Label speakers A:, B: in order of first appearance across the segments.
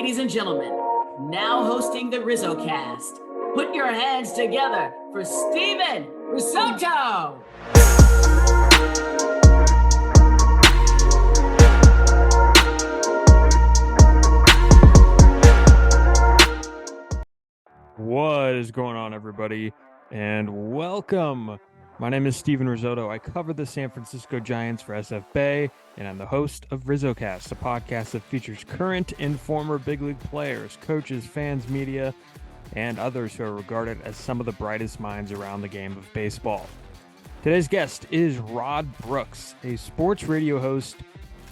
A: ladies and gentlemen, now hosting the RizzoCast, put your hands together for Steven Rissotto!
B: What is going on, everybody, and welcome. My name is Steven Rissotto. I cover the San Francisco Giants for SF Bay, and I'm the host of RizzoCast, a podcast that features current and former big league players, coaches, fans, media, and others who are regarded as some of the brightest minds around the game of baseball. Today's guest is Rod Brooks, a sports radio host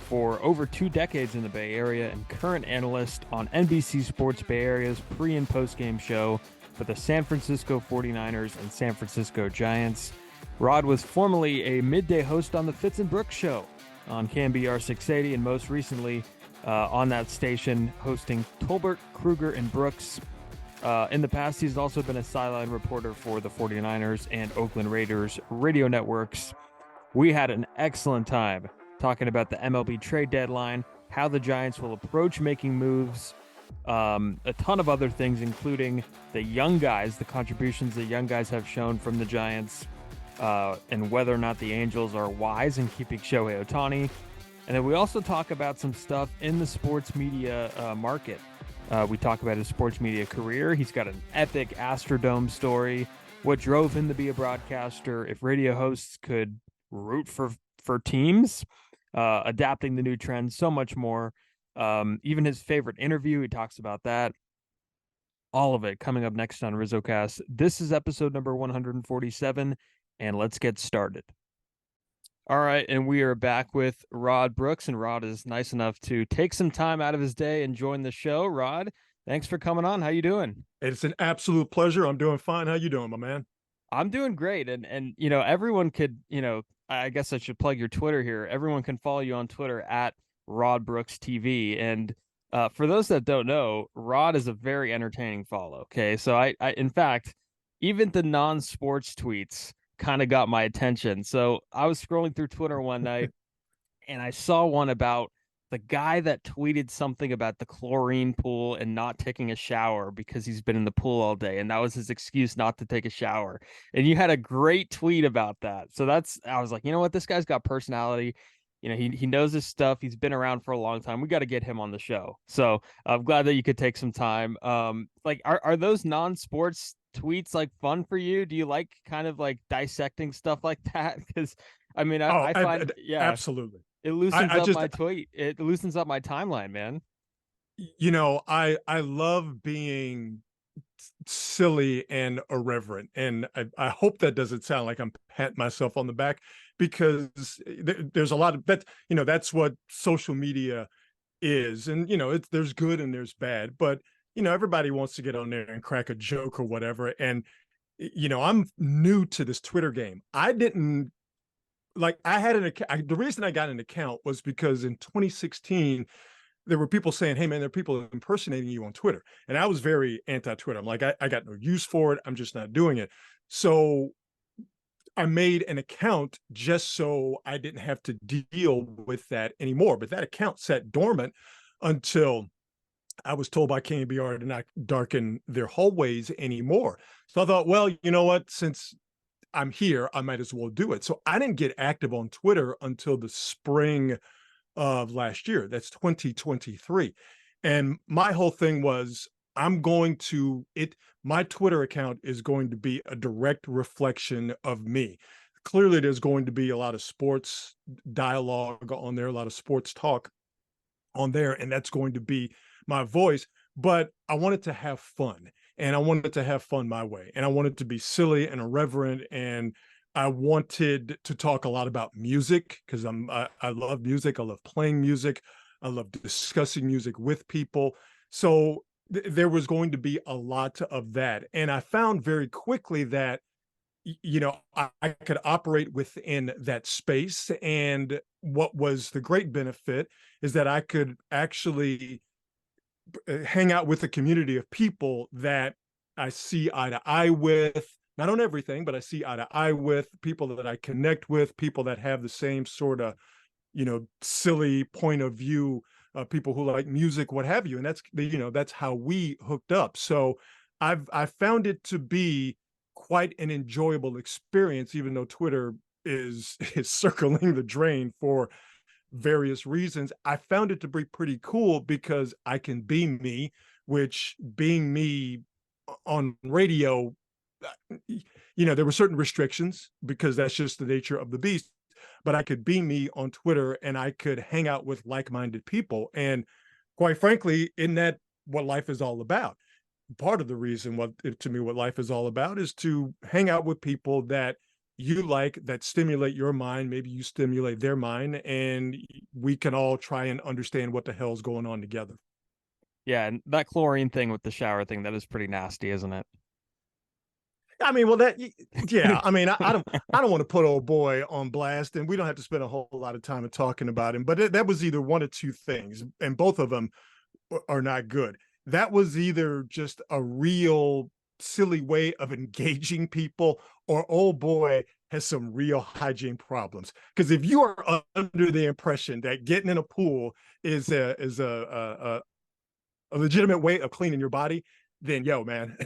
B: for over 2 decades in the Bay Area and current analyst on NBC Sports Bay Area's pre- and post-game show for the San Francisco 49ers and San Francisco Giants. Rod was formerly a midday host on the Fitz and Brooks show on KMBR 680, and most recently on that station hosting Tolbert, Kruger, and Brooks. In the past, he's also been a sideline reporter for the 49ers and Oakland Raiders radio networks. We had an excellent time talking about the MLB Trade Deadline, how the Giants will approach making moves, a ton of other things, including the young guys, the contributions the young guys have shown from the Giants, and whether or not the Angels are wise in keeping Shohei Ohtani. And then we also talk about some stuff in the sports media market. We talk about his sports media career. He's got an epic Astrodome story, what drove him to be a broadcaster, if radio hosts could root for teams, adapting the new trends, so much more. Even his favorite interview, he talks about that. All of it coming up next on RizzoCast. This is episode number 147, and let's get started. All right, and we are back with Rod Brooks, and Rod is nice enough to take some time out of his day and join the show. Rod, thanks for coming on. How you doing?
C: It's an absolute pleasure. I'm doing fine. How you doing, my man?
B: I'm doing great, and you know, everyone could, I guess I should plug your Twitter here. Everyone can follow you on Twitter at Rod Brooks TV. And for those that don't know, Rod is a very entertaining follow. Okay. So I in fact, even the non-sports tweets kind of got my attention. So I was scrolling through Twitter one night and I saw one about the guy that tweeted something about the chlorine pool and not taking a shower because he's been in the pool all day. And that was his excuse not to take a shower. And you had a great tweet about that. So I was like, you know what? This guy's got personality. You know, he knows his stuff. He's been around for a long time. We got to get him on the show. So I'm glad that you could take some time. Like, are those non-sports tweets like fun for you? Do you like kind of like dissecting stuff like that? Because I mean, I find, yeah,
C: absolutely.
B: It loosens up my tweet. It loosens up my timeline, man.
C: You know, I love being silly and irreverent, and I hope that doesn't sound like I'm patting myself on the back, because there's a lot of that. You know, that's what social media is, and there's good and there's bad, but everybody wants to get on there and crack a joke or whatever. And I'm new to this Twitter game. I didn't. I had the reason I got an account was because in 2016, there were people saying, hey, man, there are people impersonating you on Twitter. And I was very anti-Twitter. I'm like, I got no use for it. I'm just not doing it. So I made an account just so I didn't have to deal with that anymore. But that account sat dormant until I was told by KMBR to not darken their hallways anymore. So I thought, well, you know what, since I'm here, I might as well do it. So I didn't get active on Twitter until the spring of last year. That's 2023. And my whole thing was, my Twitter account is going to be a direct reflection of me. Clearly, there's going to be a lot of sports dialogue on there, a lot of sports talk on there, and that's going to be my voice. But I wanted to have fun, and I wanted to have fun my way, and I wanted to be silly and irreverent, and I wanted to talk a lot about music, because I love music. I love playing music. I love discussing music with people. So there was going to be a lot of that. And I found very quickly that, I could operate within that space. And what was the great benefit is that I could actually hang out with a community of people that I see eye to eye with. Not on everything, but I see eye to eye with people that I connect with, people that have the same sort of, silly point of view people who like music, what have you. And that's how we hooked up. So I found it to be quite an enjoyable experience, even though Twitter is circling the drain for various reasons. I found it to be pretty cool because I can be me, which being me on radio, there were certain restrictions because that's just the nature of the beast, but I could be me on Twitter and I could hang out with like-minded people. And quite frankly, isn't that what life is all about? Part of the reason what life is all about is to hang out with people that you like, that stimulate your mind. Maybe you stimulate their mind, and we can all try and understand what the hell's going on together.
B: Yeah, and that chlorine thing with the shower thing, that is pretty nasty, isn't it?
C: I mean, well, yeah. I mean, I don't want to put old boy on blast, and we don't have to spend a whole lot of time talking about him. But that was either one of two things, and both of them are not good. That was either just a real silly way of engaging people, or old boy has some real hygiene problems. Because if you are under the impression that getting in a pool is a legitimate way of cleaning your body, then yo, man,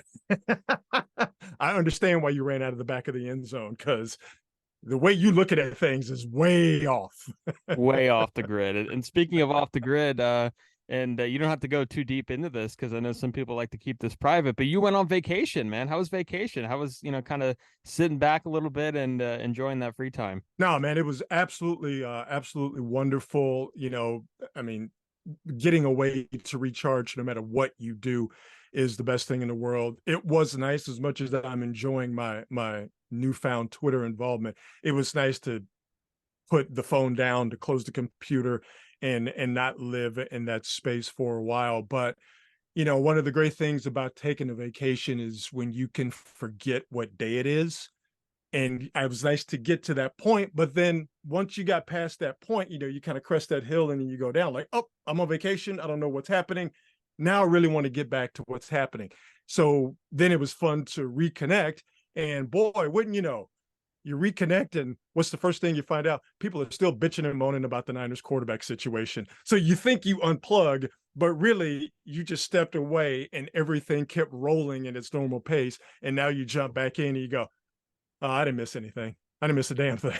C: I understand why you ran out of the back of the end zone, because the way you look at things is way off.
B: Way off the grid. And speaking of off the grid, and you don't have to go too deep into this because I know some people like to keep this private, but you went on vacation, man. How was vacation? How was, kind of sitting back a little bit and enjoying that free time?
C: No, man, it was absolutely wonderful. I mean, getting away to recharge no matter what you do is the best thing in the world. It was nice, as much as I'm enjoying my newfound Twitter involvement. It was nice to put the phone down, to close the computer, and not live in that space for a while. But one of the great things about taking a vacation is when you can forget what day it is. And it was nice to get to that point. But then once you got past that point, you kind of crest that hill and then you go down like, oh, I'm on vacation. I don't know what's happening. Now I really want to get back to what's happening. So then it was fun to reconnect. And boy, wouldn't you know, you reconnect, and what's the first thing you find out? People are still bitching and moaning about the Niners quarterback situation. So you think you unplug, but really you just stepped away and everything kept rolling in its normal pace. And now you jump back in and you go, oh, I didn't miss anything. I didn't miss a damn thing.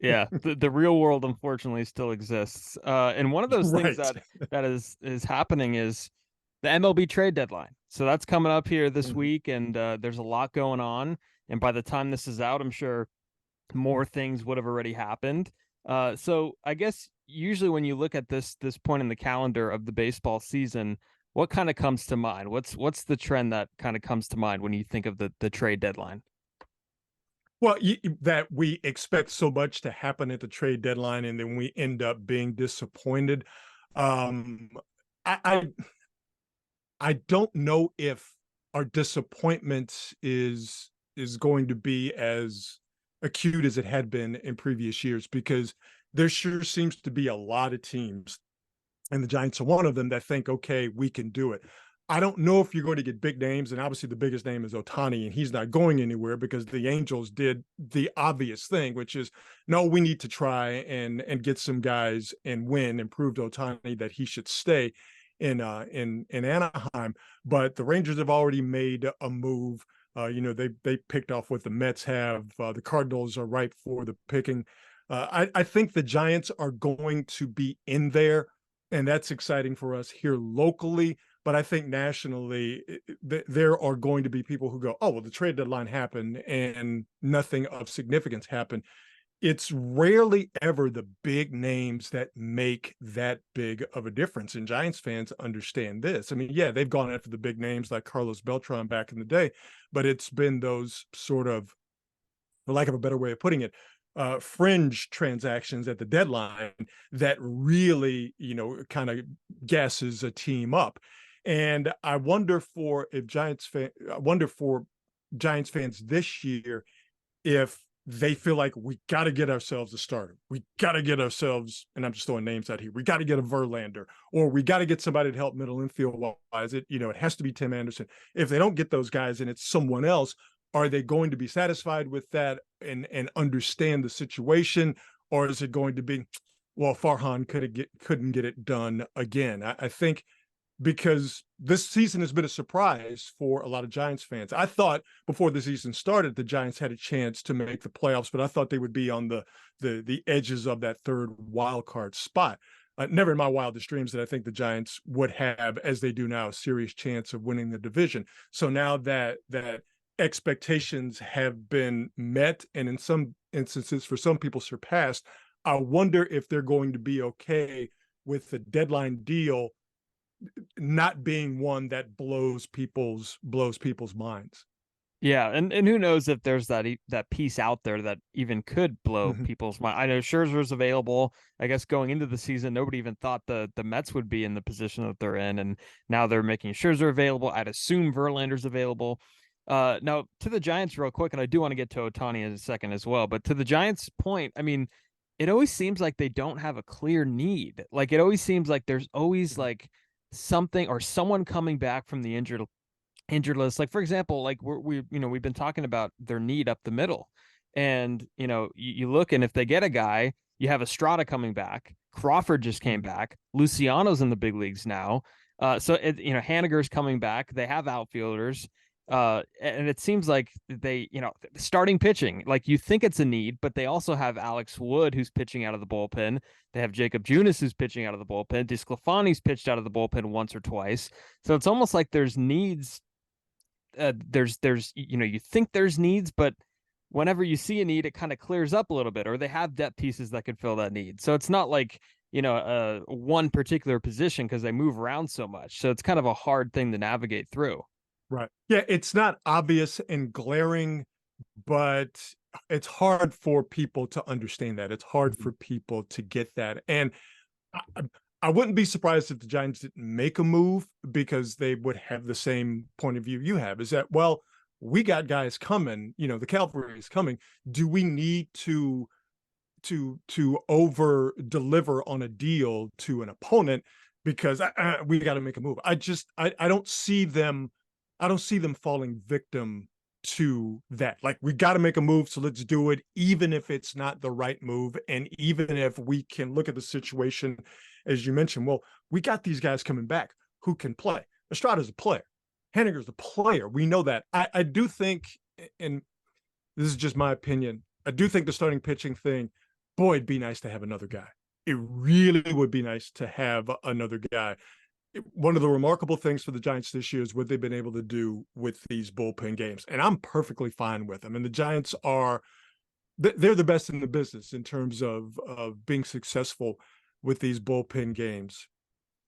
B: Yeah, the real world unfortunately still exists. And one of those things
C: Right.
B: that is happening is the MLB Trade Deadline. So that's coming up here this week, and there's a lot going on. And by the time this is out, I'm sure more things would have already happened. So I guess usually when you look at this point in the calendar of the baseball season, what kind of comes to mind? What's the trend that kind of comes to mind when you think of the trade deadline?
C: Well, that we expect so much to happen at the trade deadline, and then we end up being disappointed. I don't know if our disappointment is going to be as acute as it had been in previous years, because there sure seems to be a lot of teams, and the Giants are one of them, that think, okay, we can do it. I don't know if you're going to get big names, and obviously the biggest name is Ohtani, and he's not going anywhere because the Angels did the obvious thing, which is, no, we need to try and get some guys and win, and prove to Ohtani that he should stay in Anaheim. But the Rangers have already made a move. They picked off what the Mets have. The Cardinals are ripe for the picking. I think the Giants are going to be in there, and that's exciting for us here locally. But I think nationally, there are going to be people who go, oh, well, the trade deadline happened and nothing of significance happened. It's rarely ever the big names that make that big of a difference. And Giants fans understand this. I mean, yeah, they've gone after the big names like Carlos Beltran back in the day, but it's been those sort of, for lack of a better way of putting it, fringe transactions at the deadline that really, kind of gasses a team up. And I wonder for Giants fans this year, if they feel like we got to get ourselves a starter. We got to get ourselves, and I'm just throwing names out here, we got to get a Verlander, or we got to get somebody to help middle infield wise. It has to be Tim Anderson. If they don't get those guys and it's someone else, are they going to be satisfied with that and understand the situation? Or is it going to be, well, Farhan couldn't get it done again. I think because this season has been a surprise for a lot of Giants fans. I thought before the season started, the Giants had a chance to make the playoffs, but I thought they would be on the edges of that third wild card spot. Never in my wildest dreams that I think the Giants would have, as they do now, a serious chance of winning the division. So now that expectations have been met, and in some instances, for some people, surpassed, I wonder if they're going to be okay with the deadline deal not being one that blows people's minds.
B: Yeah, and who knows if there's that piece out there that even could blow people's mind. I know Scherzer's available. I guess going into the season, nobody even thought the Mets would be in the position that they're in, and now they're making Scherzer available. I'd assume Verlander's available. Now to the Giants real quick, and I do want to get to Ohtani in a second as well, but to the Giants' point, I mean, it always seems like they don't have a clear need. Like it always seems like there's always like something or someone coming back from the injured list. Like for example, like we've been talking about their need up the middle, and you look, and if they get a guy, you have Estrada coming back, Crawford just came back, Luciano's in the big leagues now, so Haniger's coming back, they have outfielders, and it seems like they starting pitching, like you think it's a need, but they also have Alex Wood who's pitching out of the bullpen. They have Jacob Junis who's pitching out of the bullpen. DeSclafani's pitched out of the bullpen once or twice, so it's almost like there's needs. There's you think there's needs, but whenever you see a need, it kind of clears up a little bit, or they have depth pieces that could fill that need. So it's not like one particular position because they move around so much. So it's kind of a hard thing to navigate through.
C: Right. Yeah, it's not obvious and glaring, but it's hard for people to understand that. It's hard for people to get that. And I wouldn't be surprised if the Giants didn't make a move, because they would have the same point of view you have, is that, well, we got guys coming, the cavalry is coming. Do we need to over deliver on a deal to an opponent because we got to make a move? I don't see them falling victim to that. Like, we got to make a move, so let's do it, even if it's not the right move, and even if we can look at the situation, as you mentioned, well, we got these guys coming back who can play. Estrada's a player. Haniger's a player. We know that. I do think, and this is just my opinion, I do think the starting pitching thing, boy, it'd be nice to have another guy. It really would be nice to have another guy. One of the remarkable things for the Giants this year is what they've been able to do with these bullpen games. And I'm perfectly fine with them. And the Giants they're the best in the business in terms of being successful with these bullpen games.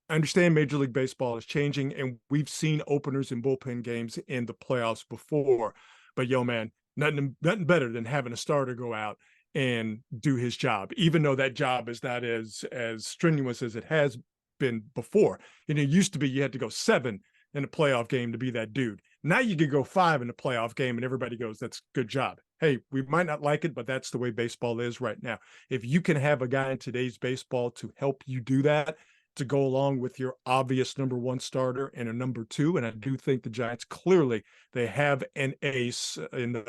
C: I understand Major League Baseball is changing, and we've seen openers in bullpen games in the playoffs before. But man, nothing better than having a starter go out and do his job, even though that job is not as strenuous as it has been before. It used to be you had to go 7 in a playoff game to be that dude. Now you can go 5 in a playoff game and everybody goes, that's a good job. Hey, we might not like it, but that's the way baseball is right now. If you can have a guy in today's baseball to help you do that, to go along with your obvious number 1 starter and a number 2, and I do think the Giants, clearly they have an ace in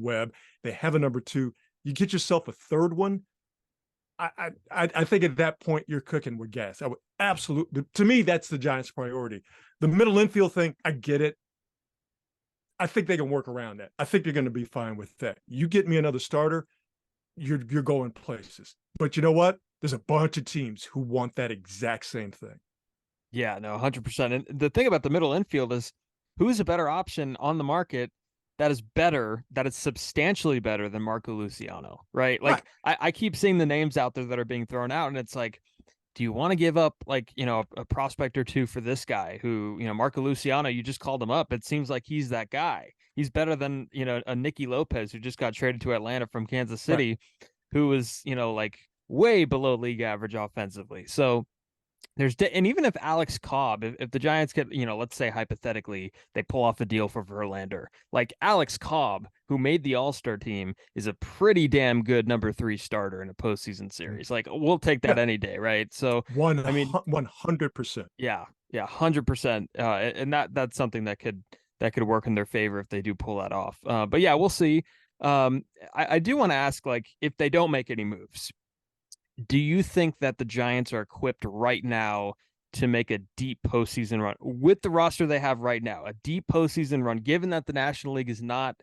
C: Webb. They have a number 2. You get yourself a third one. I think at that point you're cooking with gas. I would absolutely, to me, that's the Giants' priority. The middle infield thing, I get it. I think they can work around that. I think you're going to be fine with that. You get me another starter, you're going places. But you know what? There's a bunch of teams who want that exact same thing.
B: Yeah, no, 100%. And the thing about the middle infield is, who's a better option on the market that is better, that is substantially better than Marco Luciano, right? Like, right. I keep seeing the names out there that are being thrown out, and it's like, do you want to give up a prospect or two for this guy who, Marco Luciano, you just called him up. It seems like he's that guy. He's better than, a Nicky Lopez who just got traded to Atlanta from Kansas City, right, who was, way below league average offensively. So and even if Alex Cobb, if the Giants get, let's say hypothetically, they pull off a deal for Verlander, like Alex Cobb, who made the All-Star team, is a pretty damn good number 3 starter in a postseason series. Like, we'll take that any day, right? So
C: 100%.
B: Yeah, 100%. And that's something that could work in their favor if they do pull that off. But yeah, we'll see. I do want to ask, like, if they don't make any moves, Do you think that the Giants are equipped right now to make a deep postseason run with the roster they have right now? A deep postseason run, given that the National League is not,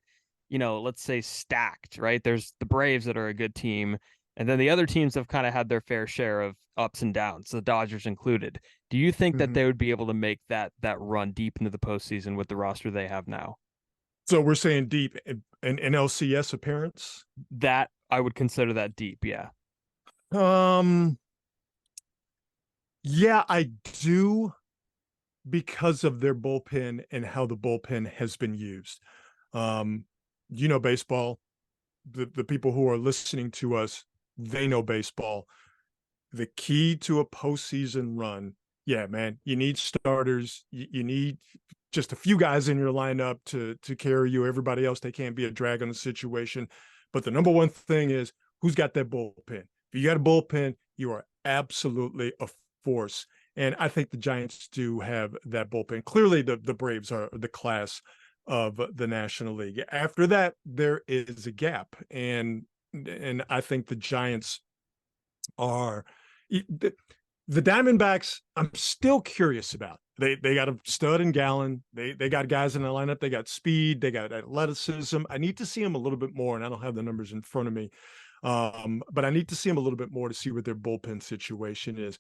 B: let's say stacked, right? There's the Braves that are a good team, and then the other teams have kind of had their fair share of ups and downs, the Dodgers included. Do you think that
C: Mhm.
B: they would be able to make that run deep into the postseason with the roster they have now?
C: So we're saying deep an NLCS appearance.
B: That I would consider that deep, yeah.
C: Um, yeah, I do, because of their bullpen and how the bullpen has been used. Um, baseball. The people who are listening to us, they know baseball. The key to a postseason run, yeah, man, you need starters. You need just a few guys in your lineup to carry you. Everybody else, they can't be a drag on the situation. But the number one thing is who's got that bullpen. If you got a bullpen, you are absolutely a force. And I think the Giants do have that bullpen. Clearly, the Braves are the class of the National League. After that, there is a gap, and I think the Giants are the Diamondbacks. I'm still curious about. They got a stud in Gallon. They got guys in the lineup. They got speed. They got athleticism. I need to see them a little bit more, and I don't have the numbers in front of me. But I need to see them a little bit more to see what their bullpen situation is.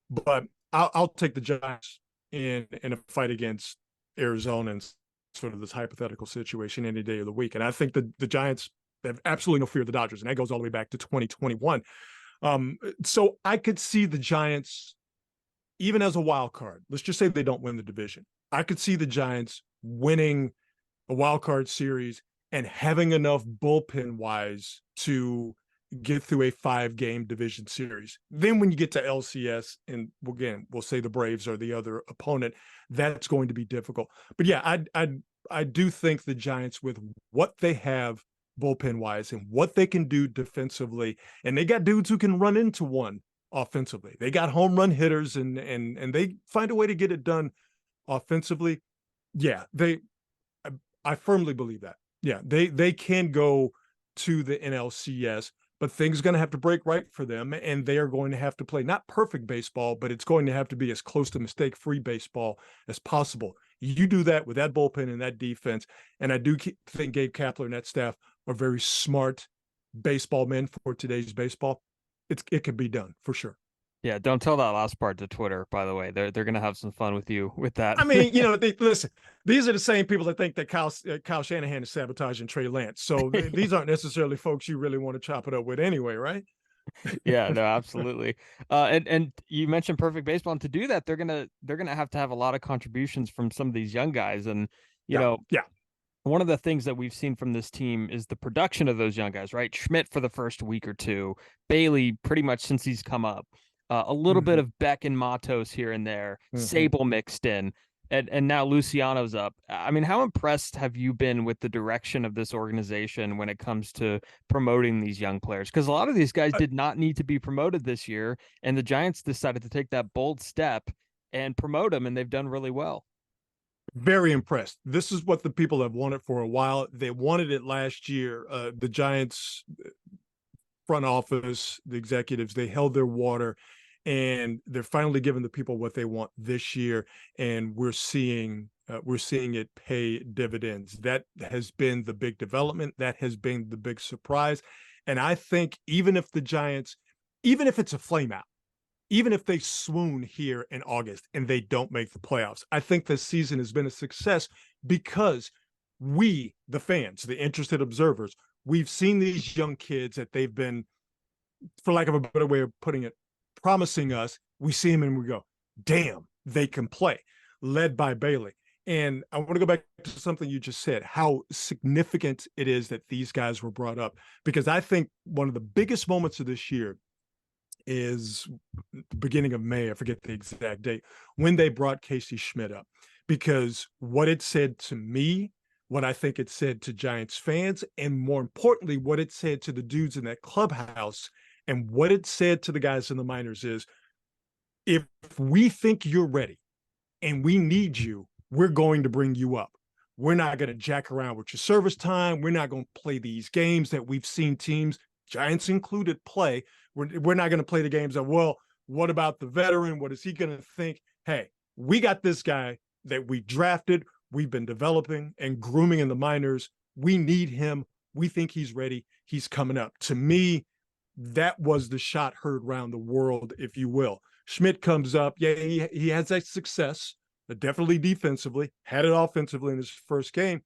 C: But I'll take the Giants in a fight against Arizona and sort of this hypothetical situation any day of the week. And I think the Giants have absolutely no fear of the Dodgers, and that goes all the way back to 2021. So I could see the Giants, even as a wild card. Let's just say they don't win the division. I could see the Giants winning a wild card series and having enough bullpen wise to get through a 5-game division series. Then when you get to LCS, and again, we'll say the Braves are the other opponent, that's going to be difficult. But yeah, I do think the Giants, with what they have bullpen wise and what they can do defensively, and they got dudes who can run into one offensively. They got home run hitters, and they find a way to get it done offensively. Yeah, I firmly believe that. Yeah, they can go to the NLCS, but things are going to have to break right for them, and they are going to have to play not perfect baseball, but it's going to have to be as close to mistake-free baseball as possible. You do that with that bullpen and that defense, and I do think Gabe Kapler and that staff are very smart baseball men for today's baseball. It could be done for sure.
B: Yeah, don't tell that last part to Twitter, by the way. They're gonna have some fun with you with that.
C: I mean, listen, these are the same people that think that Kyle Shanahan is sabotaging Trey Lance. So these aren't necessarily folks you really want to chop it up with anyway, right?
B: Yeah, no, absolutely. And you mentioned perfect baseball, and to do that, they're gonna have to have a lot of contributions from some of these young guys. And
C: Yeah.
B: one of the things that we've seen from this team is the production of those young guys, right? Schmidt for the first week or two, Bailey pretty much since he's come up. A little bit of Beck and Matos here and there, Sable mixed in, and now Luciano's up. I mean, how impressed have you been with the direction of this organization when it comes to promoting these young players? Because a lot of these guys did not need to be promoted this year, and the Giants decided to take that bold step and promote them, and they've done really well.
C: Very impressed. This is what the people have wanted for a while. They wanted it last year. The Giants front office, the executives, they held their water, and they're finally giving the people what they want this year. And we're seeing it pay dividends. That has been the big development. That has been the big surprise. And I think even if the Giants, even if it's a flame out, even if they swoon here in August and they don't make the playoffs, I think this season has been a success because we, the fans, the interested observers, we've seen these young kids that they've been, for lack of a better way of putting it, promising us. We see them and we go, damn, they can play, led by Bailey. And I want to go back to something you just said, how significant it is that these guys were brought up, because I think one of the biggest moments of this year is the beginning of May. I forget the exact date when they brought Casey Schmidt up, because what it said to me, what I think it said to Giants fans, and more importantly, what it said to the dudes in that clubhouse, and what it said to the guys in the minors is, if we think you're ready and we need you, we're going to bring you up. We're not going to jack around with your service time. We're not going to play these games that we've seen teams Giants included, play. We're not going to play the games of, well, what about the veteran? What is he going to think? Hey, we got this guy that we drafted, we've been developing and grooming in the minors. We need him. We think he's ready. He's coming up. To me, that was the shot heard around the world, if you will. Schmidt comes up. Yeah, he has that success, but definitely defensively, had it offensively in his first game.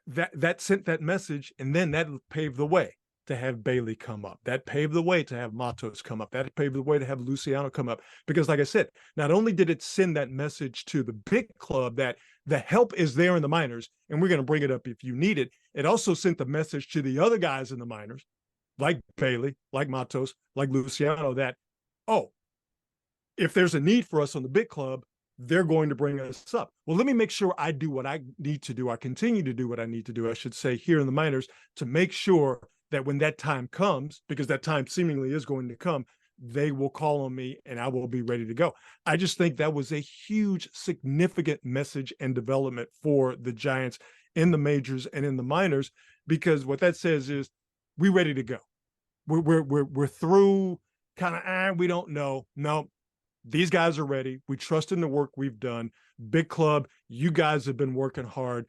C: That sent that message, and then that paved the way to have Bailey come up. That paved the way to have Matos come up. That paved the way to have Luciano come up. Because like I said, not only did it send that message to the big club that the help is there in the minors, and we're going to bring it up if you need it, it also sent the message to the other guys in the minors, like Bailey, like Matos, like Luciano, that, oh, if there's a need for us on the big club, they're going to bring us up. Well, let me make sure I do what I need to do. I continue to do what I need to do, I should say, here in the minors, to make sure that when that time comes, because that time seemingly is going to come, they will call on me and I will be ready to go. I just think that was a huge, significant message and development for the Giants in the majors and in the minors, because what that says is we're ready to go. We're through kind of, we don't know. No, these guys are ready. We trust in the work we've done. Big club, you guys have been working hard,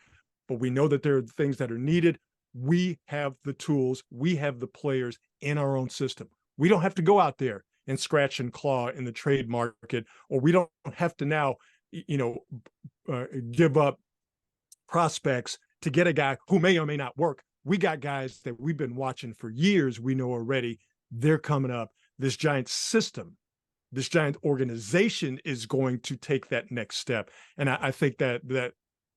C: but we know that there are things that are needed. We have the tools. We have the players in our own system. We don't have to go out there and scratch and claw in the trade market, or we don't have to now, give up prospects to get a guy who may or may not work. We got guys that we've been watching for years. We know already they're coming up. This Giant system, this Giant organization is going to take that next step. And I think that,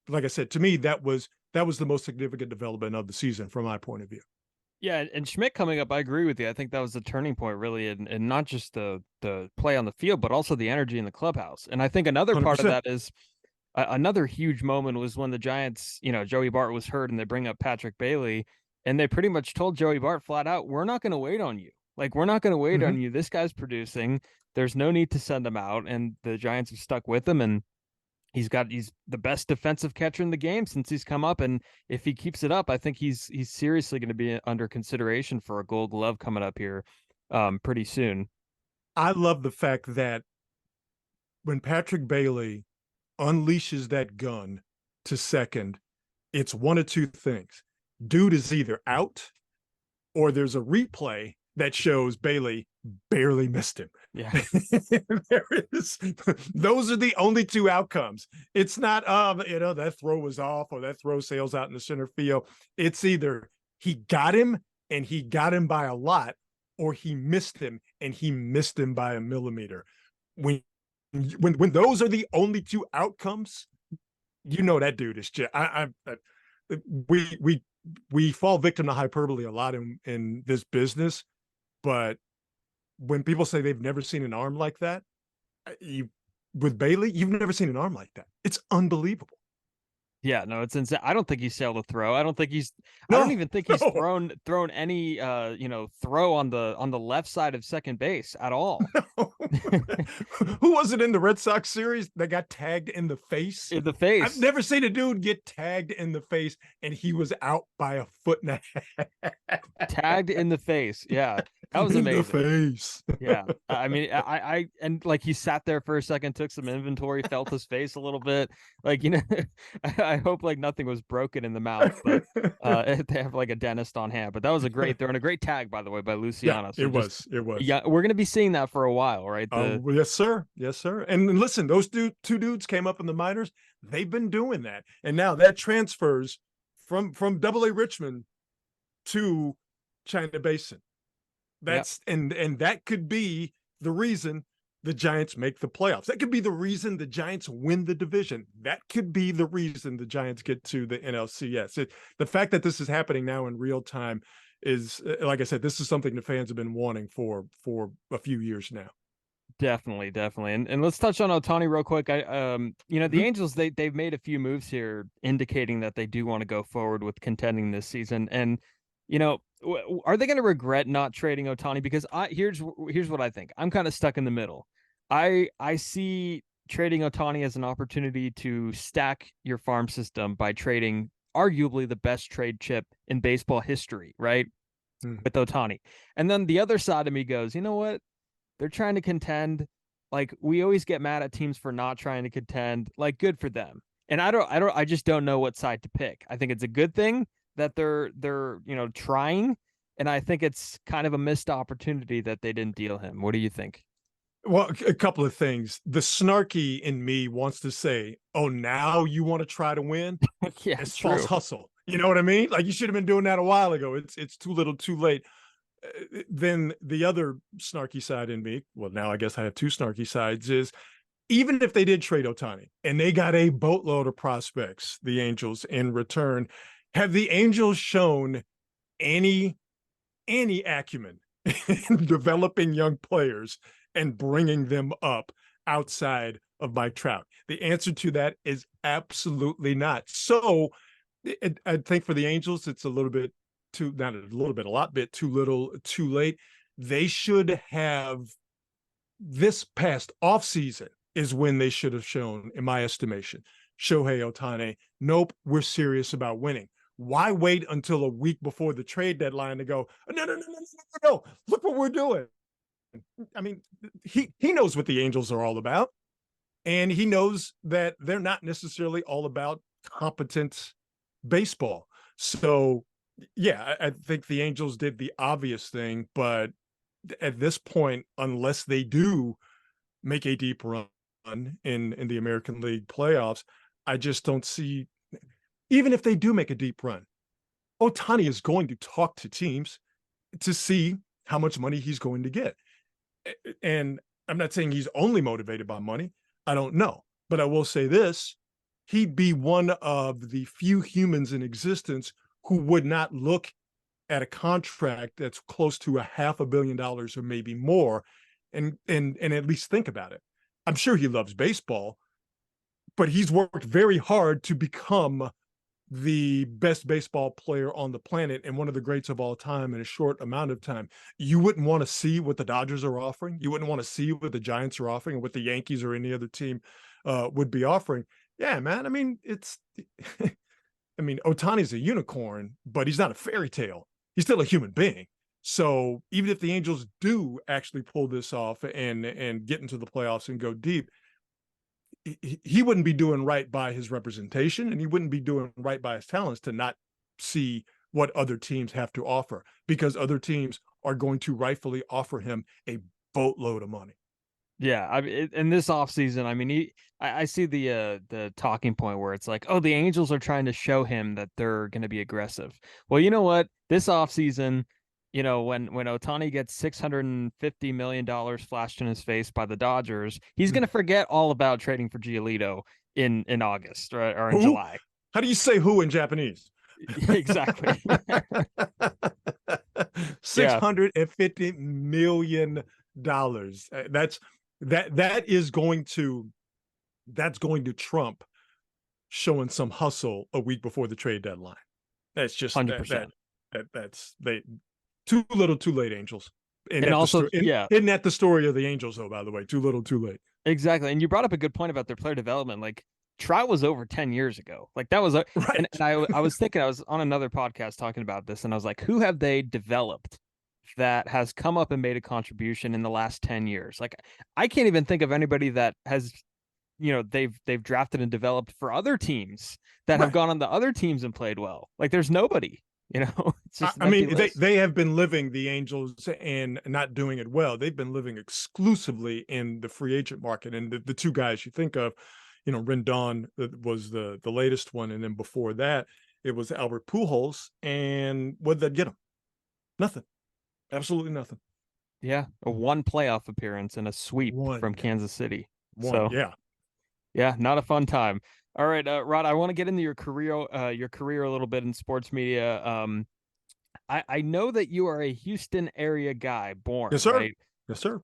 C: like I said, to me, that was the most significant development of the season from my point of view.
B: Yeah, and Schmidt coming up, I agree with you. I think that was the turning point, really, and not just the play on the field, but also the energy in the clubhouse. And I think another
C: 100%.
B: part of that is another huge moment was when the Giants, Joey Bart was hurt, and they bring up Patrick Bailey, and they pretty much told Joey Bart flat out, "We're not going to wait on you. Like, we're not going to wait on you. This guy's producing. There's no need to send him out." And the Giants have stuck with him, and he's the best defensive catcher in the game since he's come up. And if he keeps it up, I think he's seriously going to be under consideration for a Gold Glove coming up here pretty soon.
C: I love the fact that when Patrick Bailey unleashes that gun to second, it's one of two things. Dude is either out, or there's a replay that shows Bailey barely missed him.
B: Yeah.
C: Those are the only two outcomes. It's not, that throw was off, or that throw sails out in the center field. It's either he got him and he got him by a lot, or he missed him and he missed him by a millimeter. When those are the only two outcomes, that dude is just, we fall victim to hyperbole a lot in this business, but when people say they've never seen an arm like that, with Bailey, you've never seen an arm like that. It's unbelievable.
B: Yeah, no, it's insane. I don't think he's sailed a throw. I don't even think he's thrown any throw on the left side of second base at all.
C: No. Who was it in the Red Sox series that got tagged in the face?
B: In the face.
C: I've never seen a dude get tagged in the face and he was out by a foot and a half.
B: Tagged in the face. Yeah. That was amazing.
C: In the face.
B: Yeah. I mean, I and like he sat there for a second, took some inventory, felt his face a little bit. Like, I hope like nothing was broken in the mouth, but they have like a dentist on hand. But that was a great throw and a great tag, by the way, by Luciano.
C: Yeah,
B: so
C: it was.
B: Yeah, we're gonna be seeing that for a while, right?
C: Yes, sir. Yes, sir. And listen, those two dudes came up in the minors. They've been doing that, and now that transfers from Double-A Richmond to China Basin. That's and that could be the reason the Giants make the playoffs. That could be the reason the Giants win the division. That could be the reason the Giants get to the NLCS. The fact that this is happening now in real time is, like I said, this is something the fans have been wanting for a few years now.
B: Definitely. And let's touch on Ohtani real quick. The Angels, they've made a few moves here indicating that they do want to go forward with contending this season. And, are they going to regret not trading Ohtani? Because here's what I think. I'm kind of stuck in the middle. I see trading Ohtani as an opportunity to stack your farm system by trading arguably the best trade chip in baseball history, right? with Ohtani. And then the other side of me goes, you know what? They're trying to contend. Like, we always get mad at teams for not trying to contend. Like, good for them. And I just don't know what side to pick. I think it's a good thing that they're trying, and I think it's kind of a missed opportunity that they didn't deal him. What do you think?
C: Well, a couple of things. The snarky in me wants to say, "Oh, now you want to try to win?"
B: Yeah,
C: it's
B: true.
C: false hustle. You know what I mean? Like, you should have been doing that a while ago. It's too little, too late. Then the other snarky side in me, well, now I guess I have two snarky sides, is even if they did trade Ohtani and they got a boatload of prospects, the Angels, in return, have the Angels shown any acumen in developing young players and bringing them up outside of Mike Trout? The answer to that is absolutely not. So I think for the Angels, it's a little bit too, not a little bit, a lot bit too little, too late. They should have, this past offseason is when they should have shown, in my estimation, Shohei Ohtani, nope, we're serious about winning. Why wait until a week before the trade deadline to go, no, look what we're doing? I mean, he knows what the Angels are all about, and he knows that they're not necessarily all about competent baseball. So, yeah, I think the Angels did the obvious thing, but at this point, unless they do make a deep run in the American League playoffs, I just don't see, even if they do make a deep run, Ohtani is going to talk to teams to see how much money he's going to get. And I'm not saying he's only motivated by money. I don't know. But I will say this, he'd be one of the few humans in existence who would not look at a contract that's close to $500 million or maybe more and at least think about it. I'm sure he loves baseball, but he's worked very hard to become the best baseball player on the planet and one of the greats of all time in a short amount of time. You wouldn't want to see what the Dodgers are offering. You wouldn't want to see what the Giants are offering, or what the Yankees or any other team would be offering. Yeah, man. I mean, Ohtani's a unicorn, but he's not a fairy tale. He's still a human being. So even if the Angels do actually pull this off and get into the playoffs and go deep, he wouldn't be doing right by his representation, and he wouldn't be doing right by his talents to not see what other teams have to offer, because other teams are going to rightfully offer him a boatload of money.
B: Yeah, I mean, in this offseason, I mean, I see the talking point where it's like, oh, the Angels are trying to show him that they're going to be aggressive. Well, you know what? This offseason, when Ohtani gets $650 million flashed in his face by the Dodgers, he's going to forget all about trading for Giolito in August, right, or in July.
C: How do you say who in Japanese?
B: Exactly.
C: $650 million. That's going to trump showing some hustle a week before the trade deadline. That's just
B: 100%.
C: That's too little, too late, Angels.
B: And also,
C: isn't that the story of the Angels, though? By the way, too little, too late.
B: Exactly. And you brought up a good point about their player development. Like, Trout was over 10 years ago. Like, that was right. And I was thinking, I was on another podcast talking about this, and I was like, who have they developed that has come up and made a contribution in the last 10 years? Like, I can't even think of anybody that has, they've drafted and developed for other teams that have gone on the other teams and played well. Like, there's nobody. It's just
C: they have been living, the Angels, and not doing it well. They've been living exclusively in the free agent market. And the two guys you think of, Rendon was the latest one. And then before that, it was Albert Pujols. And what did that get him? Nothing. Absolutely nothing.
B: Yeah. A one playoff appearance and a sweep from Kansas City. Yeah, not a fun time. All right, Rod, I want to get into your career a little bit in sports media. I know that you are a Houston area guy, born.
C: Yes, sir.
B: Right?
C: Yes, sir.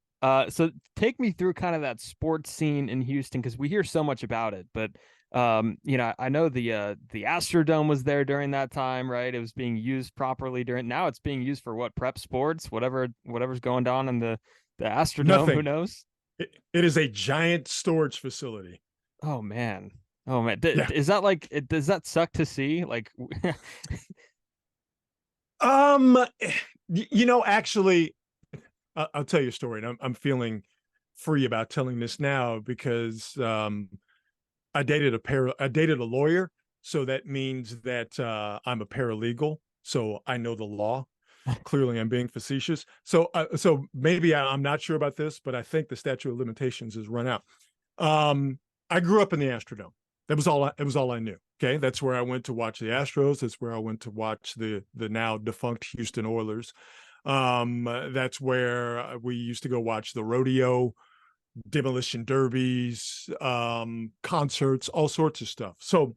B: So take me through kind of that sports scene in Houston, because we hear so much about it. But I know the Astrodome was there during that time, right? It was being used properly now it's being used for what, prep sports, whatever's going on in the Astrodome.
C: Nothing.
B: Who knows?
C: It is a giant storage facility.
B: Oh man. Is that does that suck to see? Like,
C: Actually, I'll tell you a story, and I'm feeling free about telling this now because I dated a lawyer, so that means that I'm a paralegal, so I know the law. Clearly, I'm being facetious. So maybe I'm not sure about this, but I think the statute of limitations has run out. I grew up in the Astrodome. That was all. It was all I knew. Okay, that's where I went to watch the Astros. That's where I went to watch the now defunct Houston Oilers. That's where we used to go watch the rodeo, demolition derbies, concerts, all sorts of stuff. So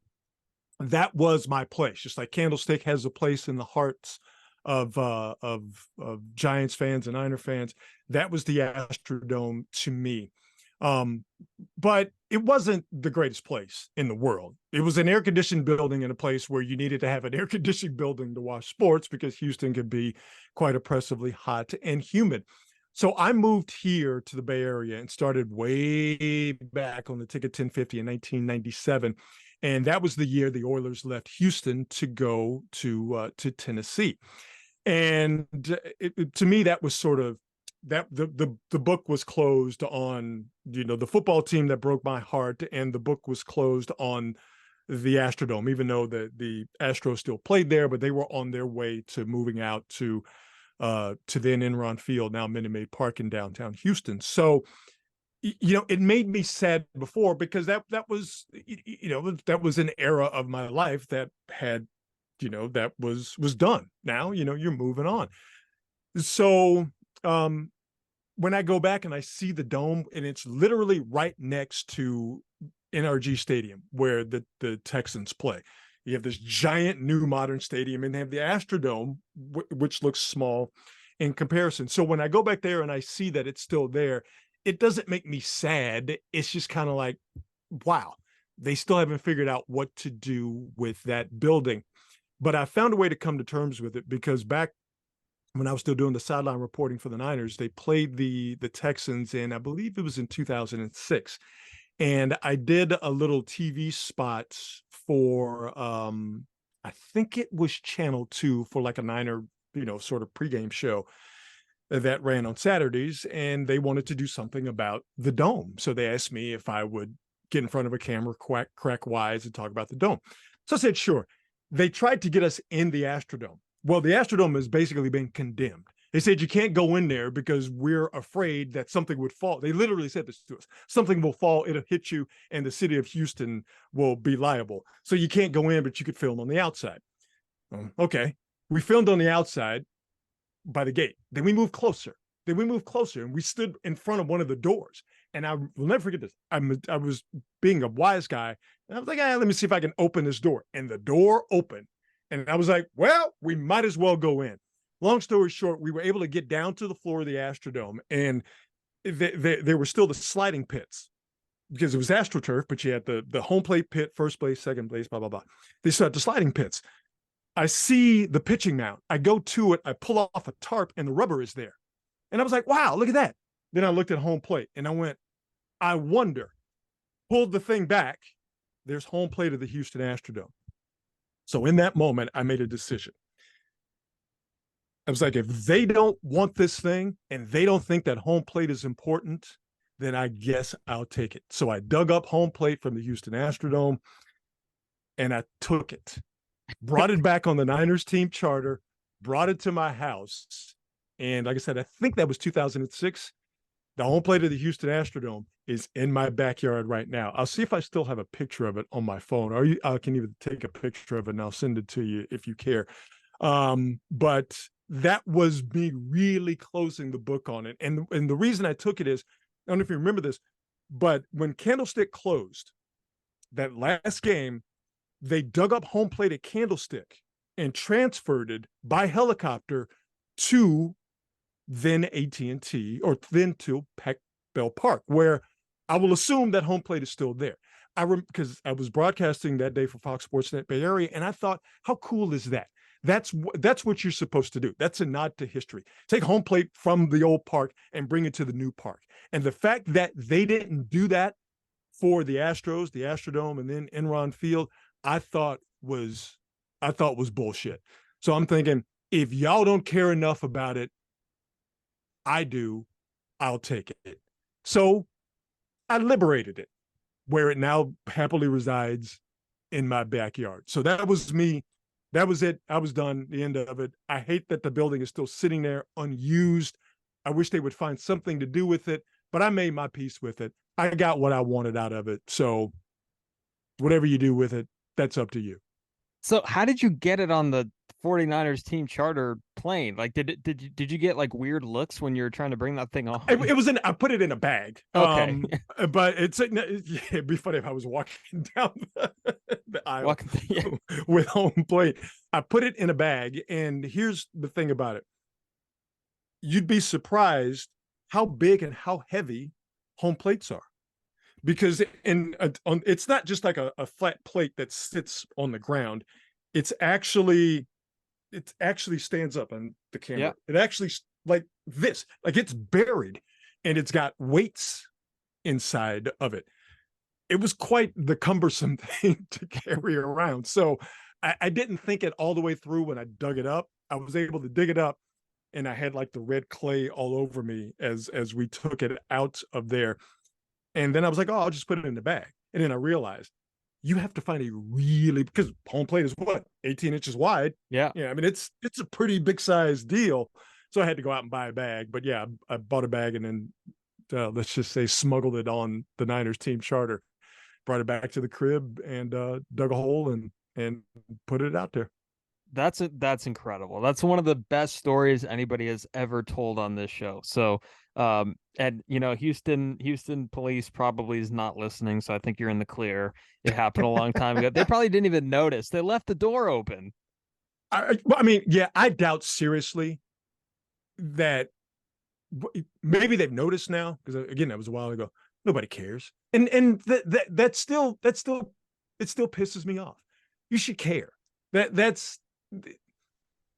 C: that was my place. Just like Candlestick has a place in the hearts of Giants fans and Niner fans, that was the Astrodome to me. But it wasn't the greatest place in the world. It was an air-conditioned building in a place where you needed to have an air-conditioned building to watch sports because Houston could be quite oppressively hot and humid. So I moved here to the Bay Area and started way back on the Ticket 1050 in 1997. And that was the year the Oilers left Houston to go to Tennessee. And to me, that was sort of that the book was closed on, the football team that broke my heart, and the book was closed on the Astrodome, even though the Astros still played there, but they were on their way to moving out to then Enron Field, now Minute Maid Park in downtown Houston. So, it made me sad before because that was an era of my life that had, that was done. Now, you're moving on. So, when I go back and I see the dome, and it's literally right next to NRG Stadium where the Texans play. You have this giant new modern stadium, and they have the Astrodome, which looks small in comparison. So when I go back there and I see that it's still there, it doesn't make me sad. It's just kind of like, wow, they still haven't figured out what to do with that building. But I found a way to come to terms with it because back when I was still doing the sideline reporting for the Niners, they played the Texans in, I believe it was in 2006. And I did a little TV spot for, I think it was Channel 2 for like a Niner, sort of pregame show that ran on Saturdays. And they wanted to do something about the dome. So they asked me if I would get in front of a camera, crack wise, and talk about the dome. So I said, sure. They tried to get us in the Astrodome. Well, the Astrodome has basically been condemned. They said you can't go in there because we're afraid that something would fall. They literally said this to us. Something will fall, it'll hit you, and the city of Houston will be liable. So you can't go in, but you could film on the outside. Okay. We filmed on the outside by the gate. Then we moved closer. And we stood in front of one of the doors. And I will never forget this. I was being a wise guy. And I was like, let me see if I can open this door. And the door opened. And I was like, well, we might as well go in. Long story short, we were able to get down to the floor of the Astrodome, and there were still the sliding pits because it was AstroTurf, but you had the home plate pit, first place, second place, blah, blah, blah. They still had the sliding pits. I see the pitching mound. I go to it. I pull off a tarp, and the rubber is there. And I was like, wow, look at that. Then I looked at home plate, and I went, I wonder. Pulled the thing back. There's home plate of the Houston Astrodome. So in that moment, I made a decision. I was like, if they don't want this thing and they don't think that home plate is important, then I guess I'll take it. So I dug up home plate from the Houston Astrodome and I took it, brought it back on the Niners team charter, brought it to my house. And like I said, I think that was 2006. The home plate of the Houston Astrodome is in my backyard right now. I'll see if I still have a picture of it on my phone, or I can even take a picture of it and I'll send it to you if you care. But that was me really closing the book on it. And the reason I took it is, I don't know if you remember this, but when Candlestick closed that last game, they dug up home plate at Candlestick and transferred it by helicopter to then AT&T, or then to Pac Bell Park, where I will assume that home plate is still there. Because I was broadcasting that day for Fox Sports Net Bay Area, and I thought, how cool is that? That's what you're supposed to do. That's a nod to history. Take home plate from the old park and bring it to the new park. And the fact that they didn't do that for the Astros, the Astrodome, and then Enron Field, I thought was bullshit. So I'm thinking, if y'all don't care enough about it, I do, I'll take it. So I liberated it, where it now happily resides in my backyard. So that was me. That was it. I was done. The end of it. I hate that the building is still sitting there unused. I wish they would find something to do with it, but I made my peace with it. I got what I wanted out of it. So whatever you do with it, that's up to you.
B: So how did you get it on the 49ers team charter plane? Like, did you get like weird looks when you were trying to bring that thing on?
C: It was I put it in a bag.
B: Okay.
C: But it'd be funny if I was walking down the aisle with home plate. I put it in a bag, and here's the thing about it. You'd be surprised how big and how heavy home plates are, because it's not just like a flat plate that sits on the ground. It actually stands up on the camera.
B: Yeah.
C: It actually, like this, like it's buried, and it's got weights inside of it. It was quite the cumbersome thing to carry around. So I didn't think it all the way through when I dug it up. I was able to dig it up, and I had like the red clay all over me as we took it out of there. And then I was like, oh, I'll just put it in the bag. And then I realized you have to find because home plate is what, 18 inches wide.
B: Yeah.
C: Yeah. I mean, it's a pretty big size deal. So I had to go out and buy a bag. But yeah, I bought a bag and then let's just say smuggled it on the Niners team charter, brought it back to the crib, and dug a hole and put it out there.
B: That's incredible. That's one of the best stories anybody has ever told on this show. So, and Houston police probably is not listening, so I think you're in the clear. It happened a long time ago. They probably didn't even notice. They left the door open.
C: I mean, yeah, I doubt seriously that maybe they've noticed now, because again, that was a while ago. Nobody cares, and that still it still pisses me off. You should care.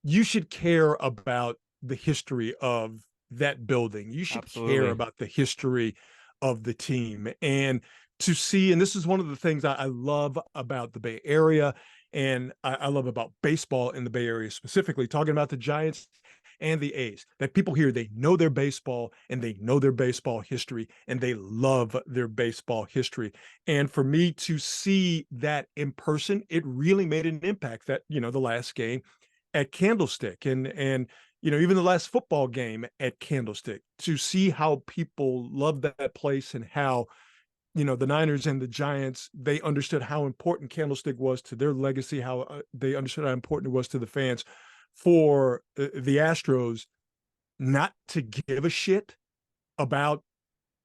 C: You should care about the history of that building. You should care about the history of the team. And to see, and this is one of the things I love about the Bay Area, and I love about baseball in the Bay Area specifically, talking about the Giants and the A's, that people here, they know their baseball, and they know their baseball history, and they love their baseball history. And for me to see that in person, it really made an impact. That, the last game at Candlestick, and even the last football game at Candlestick, to see how people love that place, and how the Niners and the Giants, they understood how important Candlestick was to their legacy, how they understood how important it was to the fans. For the Astros not to give a shit about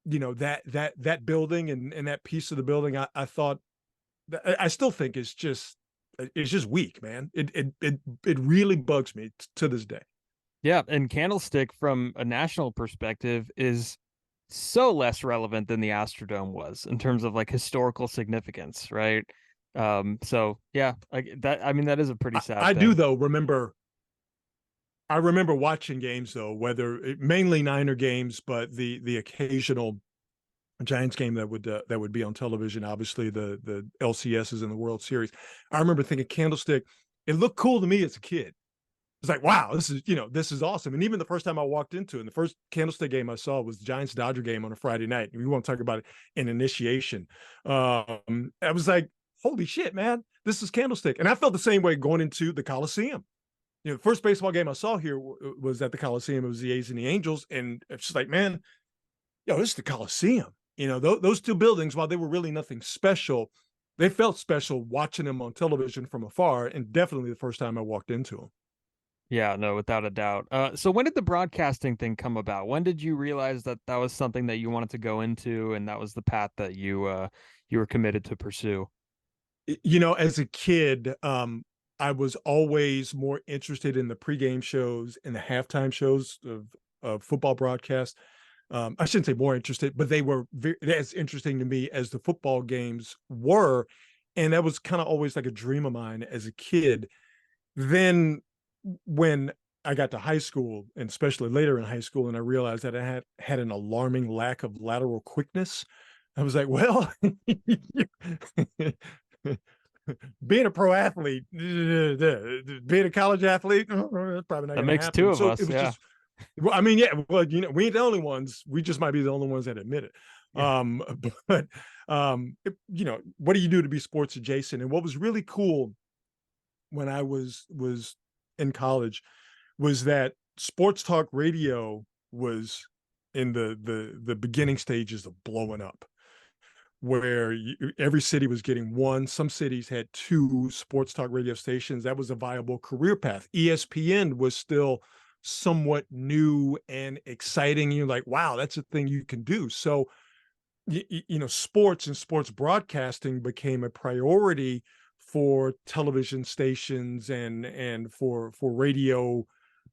C: that building and that piece of the building, I thought, I still think it's just weak, man. It really bugs me to this day.
B: Yeah, and Candlestick from a national perspective is so less relevant than the Astrodome was in terms of like historical significance, right? So yeah, like that. I mean, that is a pretty sad
C: I
B: thing.
C: do though I remember watching games though, mainly Niner games, but the occasional Giants game that would be on television. Obviously, the LCSs in the World Series. I remember thinking Candlestick. It looked cool to me as a kid. It's like, wow, this is awesome. And even the first time I walked into it, the first Candlestick game I saw was the Giants-Dodger game on a Friday night. We want to talk about it in initiation. I was like, holy shit, man, this is Candlestick. And I felt the same way going into the Coliseum. The first baseball game I saw here was at the Coliseum. It was the A's and the Angels. And it's just like, man, this is the Coliseum. Those two buildings, while they were really nothing special, they felt special watching them on television from afar. And definitely the first time I walked into them.
B: Yeah, no, without a doubt. So when did the broadcasting thing come about? When did you realize that was something that you wanted to go into, and that was the path that you were committed to pursue?
C: As a kid, I was always more interested in the pregame shows and the halftime shows of football broadcasts. I shouldn't say more interested, but they were as interesting to me as the football games were. And that was kind of always like a dream of mine as a kid. Then when I got to high school, and especially later in high school, and I realized that I had an alarming lack of lateral quickness, I was like, well, being a pro athlete, being a college athlete, that's probably not
B: That
C: going to
B: makes
C: happen.
B: two of
C: So
B: us.
C: it was
B: Yeah.
C: just, well, I mean, yeah, well, we ain't the only ones. We just might be the only ones that admit it.
B: Yeah.
C: But what do you do to be sports adjacent? And what was really cool when I was in college was that sports talk radio was in the beginning stages of blowing up, where every city was getting one. Some cities had two sports talk radio stations. That was a viable career path. ESPN was still somewhat new and exciting. You're like, wow, that's a thing you can do. So, sports and sports broadcasting became a priority for television stations and for radio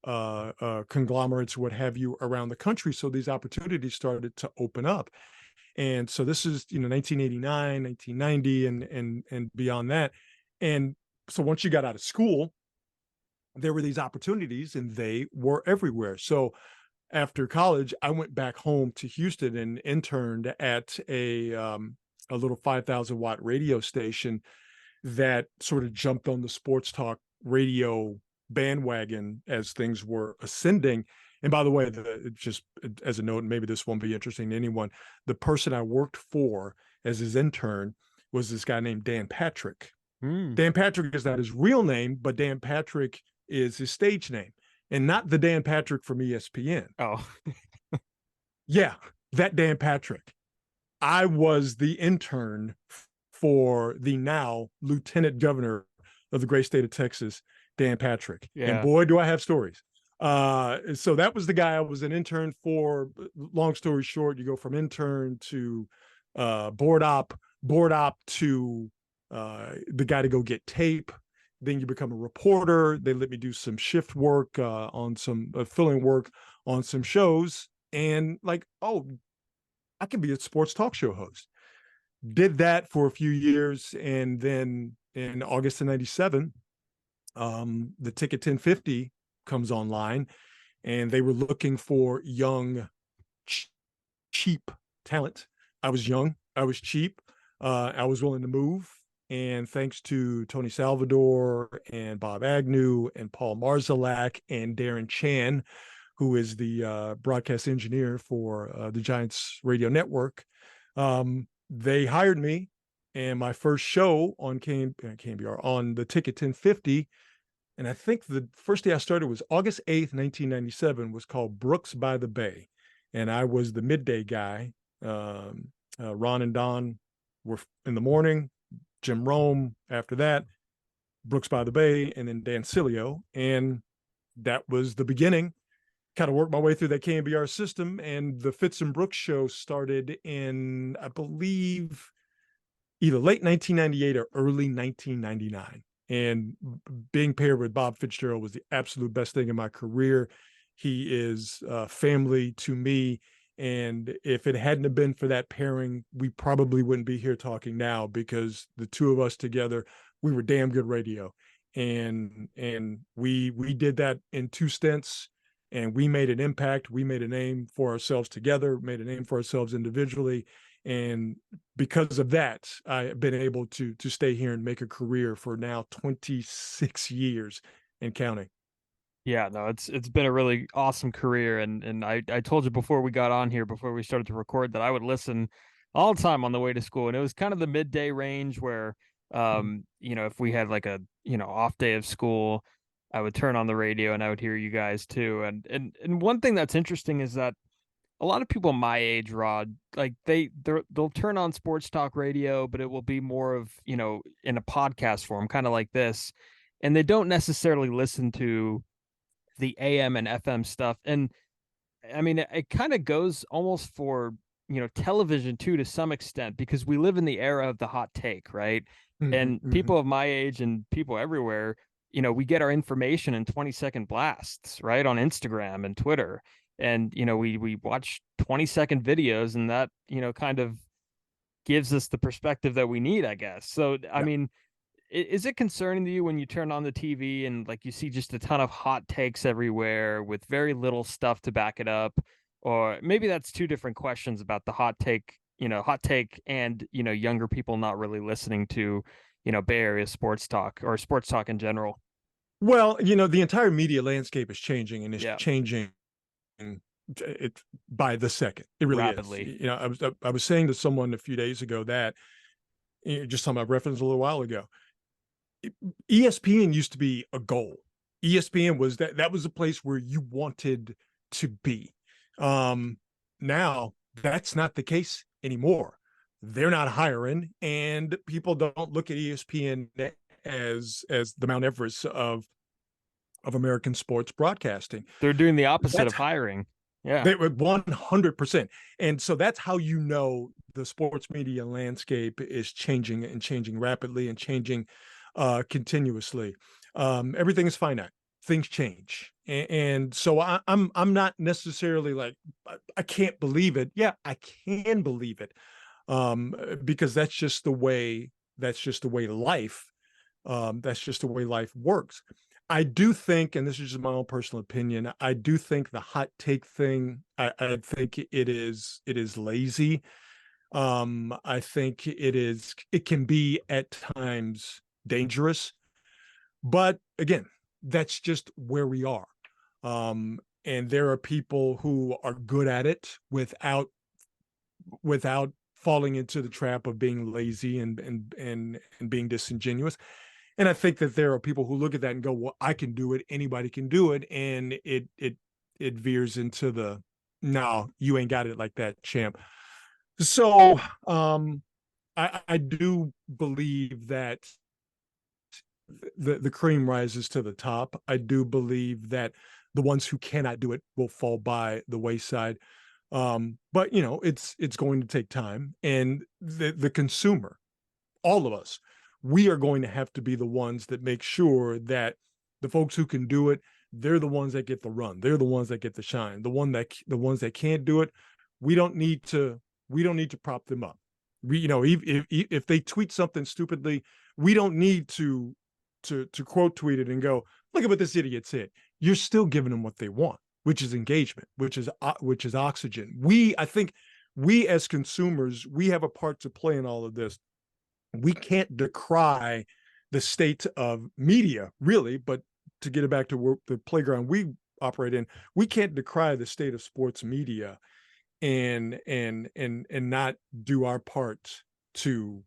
C: conglomerates, what have you, around the country. So these opportunities started to open up. And so this is 1989, 1990, and beyond that. And so once you got out of school, there were these opportunities, and they were everywhere. So after college, I went back home to Houston and interned at a little 5,000-watt radio station that sort of jumped on the sports talk radio bandwagon as things were ascending. And by the way, just as a note, maybe this won't be interesting to anyone, the person I worked for as his intern was this guy named Dan Patrick. Dan Patrick is not his real name, but Dan Patrick is his stage name, and not the Dan Patrick from ESPN.
B: Oh,
C: Yeah, that Dan Patrick. I was the intern for the now Lieutenant Governor of the great state of Texas, Dan Patrick.
B: yeah.
C: And boy, do I have stories. So that was the guy I was an intern for. Long story short, you go from intern to board op to the guy to go get tape. Then you become a reporter. They let me do some shift work on some filling work on some shows. And like, oh, I can be a sports talk show host. Did that for a few years. And then in August of 97, the Ticket 1050 comes online, and they were looking for young, cheap talent. I was young. I was cheap. I was willing to move. And thanks to Tony Salvador and Bob Agnew and Paul Marzalak and Darren Chan, who is the broadcast engineer for the Giants radio network, they hired me. And my first show on KMBR on the Ticket 1050, and I think the first day I started was August 8th, 1997, was called Brooks by the Bay. And I was the midday guy. Ron and Don were in the morning, Jim Rome after that, Brooks by the Bay, and then Dan Cilio. And that was the beginning. Kind of worked my way through that KMBR system. And the Fitz and Brooks show started in, I believe, either late 1998 or early 1999. And being paired with Bob Fitzgerald was the absolute best thing in my career. He is family to me. And if it hadn't have been for that pairing, we probably wouldn't be here talking now, because the two of us together, we were damn good radio. And we did that in two stints, and we made an impact. We made a name for ourselves together, made a name for ourselves individually. And because of that, I've been able to stay here and make a career for now 26 years and counting.
B: Yeah, no, it's been a really awesome career, and I told you before we got on here, before we started to record, that I would listen all the time on the way to school, and it was kind of the midday range where, if we had like a off day of school, I would turn on the radio and I would hear you guys too, and one thing that's interesting is that a lot of people my age, Rod, like they'll turn on sports talk radio, but it will be more of in a podcast form, kind of like this, and they don't necessarily listen to the AM and FM stuff. And I mean, it kind of goes almost for, television too, to some extent, because we live in the era of the hot take, right? And people of my age and people everywhere, we get our information in 20-second blasts, right? On Instagram and Twitter. And, we watch 20-second videos, and that, kind of gives us the perspective that we need, I guess. So, I mean, is it concerning to you when you turn on the TV and like you see just a ton of hot takes everywhere with very little stuff to back it up? Or maybe that's two different questions about the hot take and, younger people not really listening to, Bay Area sports talk or sports talk in general.
C: Well, the entire media landscape is changing, and it's
B: Yeah,
C: changing it by the second. It really is.
B: rapidly.
C: I was saying to someone a few days ago that, just talking about reference a little while ago, ESPN used to be a goal. ESPN was that was a place where you wanted to be. Now that's not the case anymore. They're not hiring, and people don't look at ESPN as the Mount Everest of American sports broadcasting.
B: They're doing the opposite
C: That's
B: of hiring. Yeah.
C: They were 100%. And so that's how the sports media landscape is changing, and changing rapidly, and changing continuously. Everything is finite. Things change. And so I'm not necessarily like, I can't believe it. Yeah, I can believe it. Because that's just the way life works. I do think, and this is just my own personal opinion, I do think the hot take thing, I think it is lazy. I think it can be at times dangerous, but again, that's just where we are. And there are people who are good at it without falling into the trap of being lazy and being disingenuous. And I think that there are people who look at that and go, well, I can do it. Anybody can do it. And it veers into the, no, you ain't got it like that, champ. So I do believe that the cream rises to the top. I do believe that the ones who cannot do it will fall by the wayside. But it's going to take time. And the consumer, all of us, we are going to have to be the ones that make sure that the folks who can do it, they're the ones that get the run. They're the ones that get the shine. The ones that can't do it, we don't need to prop them up. If they tweet something stupidly, we don't need to quote tweet it and go, look at what this idiot said. You're still giving them what they want, which is engagement, which is oxygen. I think we as consumers, we have a part to play in all of this. We can't decry the state of media, really, but to get it back to the playground we operate in, we can't decry the state of sports media and not do our part to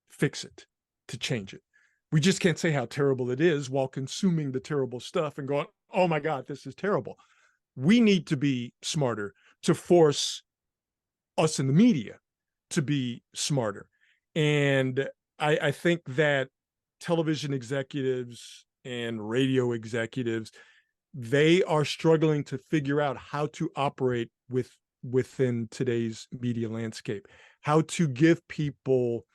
C: fix it, to change it. We just can't say how terrible it is while consuming the terrible stuff and going, oh my God, this is terrible. We need to be smarter, to force us in the media to be smarter. And I think that television executives and radio executives, they are struggling to figure out how to operate within today's media landscape, how to give people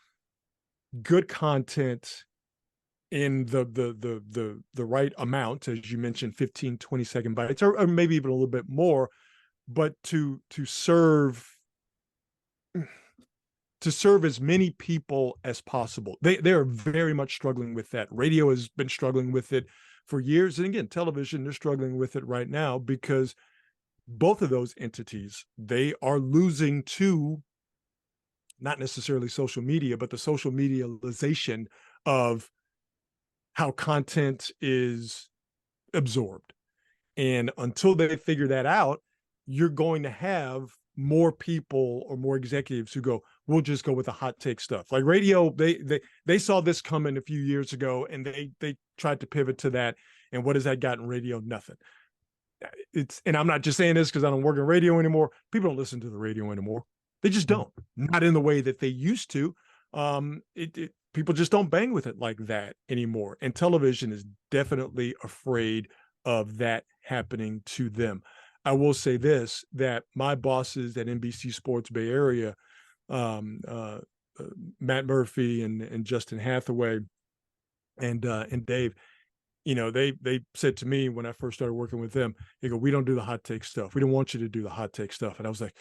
C: good content in the right amount, as you mentioned, 15, 20-second bites, or maybe even a little bit more, but to serve as many people as possible. They are very much struggling with that. Radio has been struggling with it for years. And again, television, they're struggling with it right now because both of those entities, they are losing to not necessarily social media, but the social medialization of how content is absorbed. And until they figure that out, you're going to have more people or more executives who go, we'll just go with the hot take stuff. Like radio, they saw this coming a few years ago and they tried to pivot to that. And what has that got in radio? Nothing. And I'm not just saying this because I don't work in radio anymore. People don't listen to the radio anymore. They just don't, not in the way that they used to. People just don't bang with it like that anymore. And television is definitely afraid of that happening to them. I will say this, that my bosses at NBC Sports Bay Area, Matt Murphy and Justin Hathaway and Dave, they said to me when I first started working with them, they go, we don't do the hot take stuff. We don't want you to do the hot take stuff. And I was like,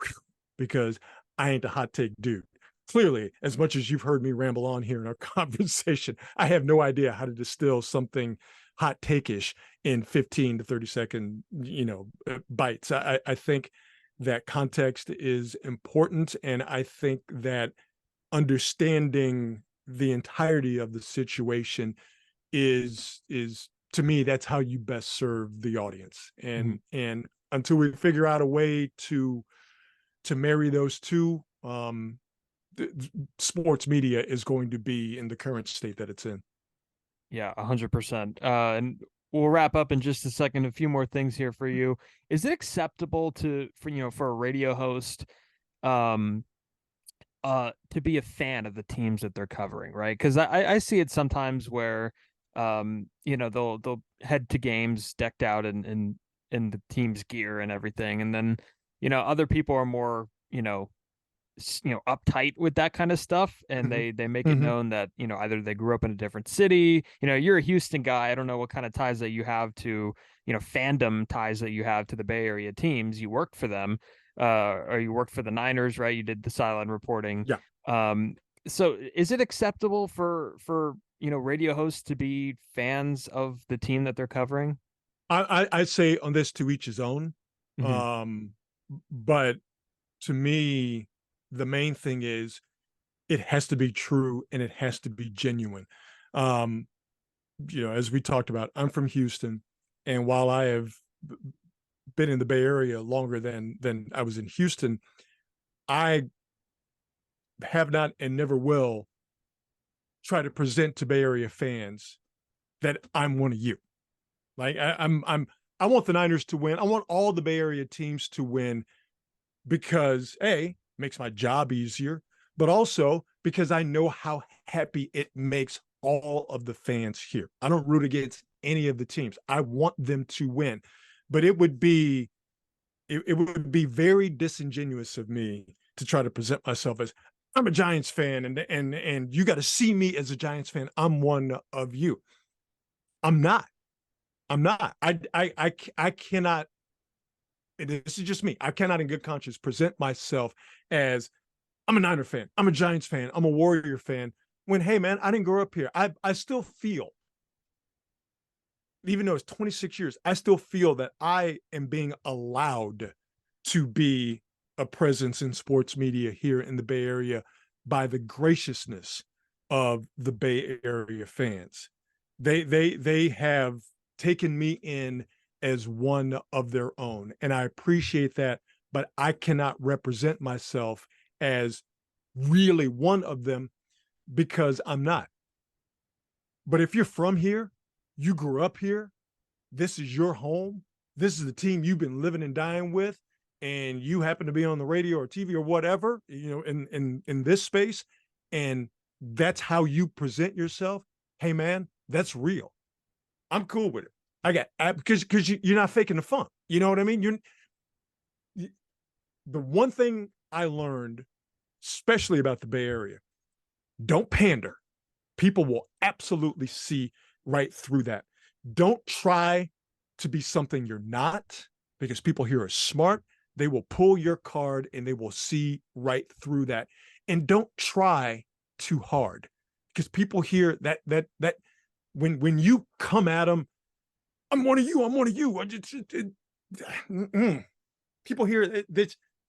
C: whew, because I ain't the hot take dude. Clearly, as much as you've heard me ramble on here in our conversation, I have no idea how to distill something hot take-ish in 15 to 30 second, bites. I think that context is important. And I think that understanding the entirety of the situation is to me, that's how you best serve the audience. And until we figure out a way to marry those two, sports media is going to be in the current state that it's in.
B: Yeah, 100%. And we'll wrap up in just a second. A few more things here for you. Is it acceptable for a radio host, to be a fan of the teams that they're covering, right? Because I see it sometimes where, they'll head to games decked out in the team's gear and everything, and then other people are more uptight with that kind of stuff, and they make it known that either they grew up in a different city. You're a Houston guy. I don't know what kind of ties that you have to fandom ties that you have to the Bay Area teams. You worked for them, or you worked for the Niners, right? You did the sideline reporting.
C: Yeah.
B: So is it acceptable for radio hosts to be fans of the team that they're covering?
C: I say on this, to each his own. But to me, the main thing is it has to be true and it has to be genuine. As we talked about, I'm from Houston, and while I have been in the Bay Area longer than I was in Houston, I have not and never will try to present to Bay Area fans that I'm one of you. Like I want the Niners to win. I want all the Bay Area teams to win because makes my job easier, but also because I know how happy it makes all of the fans here. I don't root against any of the teams. I want them to win, but it would be very disingenuous of me to try to present myself as I'm a Giants fan and you got to see me as a Giants fan. I'm one of you. I'm not. I cannot. This is just me. I cannot in good conscience present myself as I'm a Niner fan, I'm a Giants fan, I'm a Warrior fan, when, hey, man, I didn't grow up here. I still feel, even though it's 26 years, I still feel that I am being allowed to be a presence in sports media here in the Bay Area by the graciousness of the Bay Area fans. They have taken me in as one of their own, and I appreciate that, but I cannot represent myself as really one of them because I'm not. But if you're from here, you grew up here, this is your home, this is the team you've been living and dying with, and you happen to be on the radio or TV or whatever, in this space, and that's how you present yourself, hey man, that's real. I'm cool with it. Because you're not faking the funk. You know what I mean? The one thing I learned, especially about the Bay Area, don't pander. People will absolutely see right through that. Don't try to be something you're not, because people here are smart. They will pull your card and they will see right through that. And don't try too hard, because people here that when you come at them, I'm one of you. People here,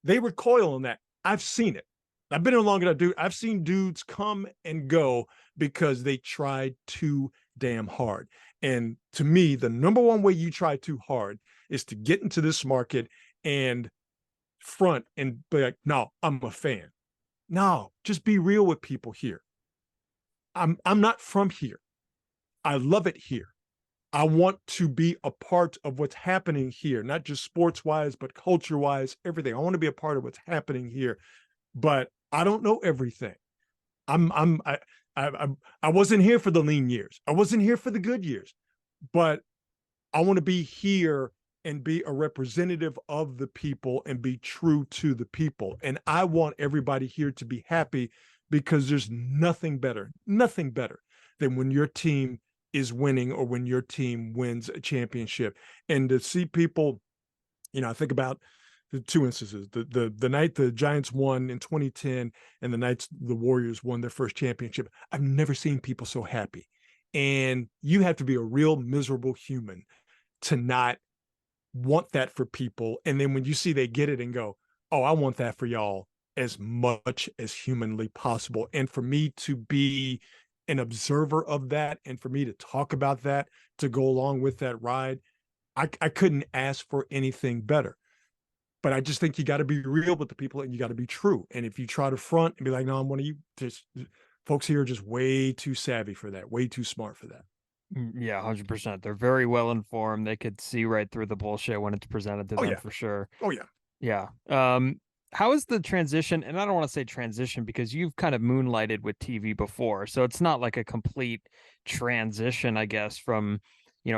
C: they recoil on that. I've seen it. I've been here long enough, dude. I've seen dudes come and go because they tried too damn hard. And to me, the number one way you try too hard is to get into this market and front and be like, no, I'm a fan. No, just be real with people here. I'm not from here. I love it here. I want to be a part of what's happening here, not just sports-wise, but culture-wise, everything. I want to be a part of what's happening here, but I don't know everything. I wasn't here for the lean years. I wasn't here for the good years, but I want to be here and be a representative of the people and be true to the people. And I want everybody here to be happy, because there's nothing better than when your team is winning or when your team wins a championship. And to see people, I think about the two instances, the night the Giants won in 2010 and the night the Warriors won their first championship. I've never seen people so happy. And you have to be a real miserable human to not want that for people. And then when you see they get it and go, oh, I want that for y'all, as much as humanly possible. And for me to be an observer of that, and for me to talk about that, to go along with that ride, I couldn't ask for anything better. But I just think you got to be real with the people, and you got to be true. And if you try to front and be like, no, I'm one of you, just folks here are just way too savvy for that, way too smart for that.
B: Yeah, 100%. They're very well informed. They could see right through the bullshit when it's presented to
C: Oh
B: them
C: yeah.
B: for sure.
C: Oh yeah.
B: Yeah. How is the transition? And I don't want to say transition because you've kind of moonlighted with TV before. So it's not like a complete transition, I guess, from,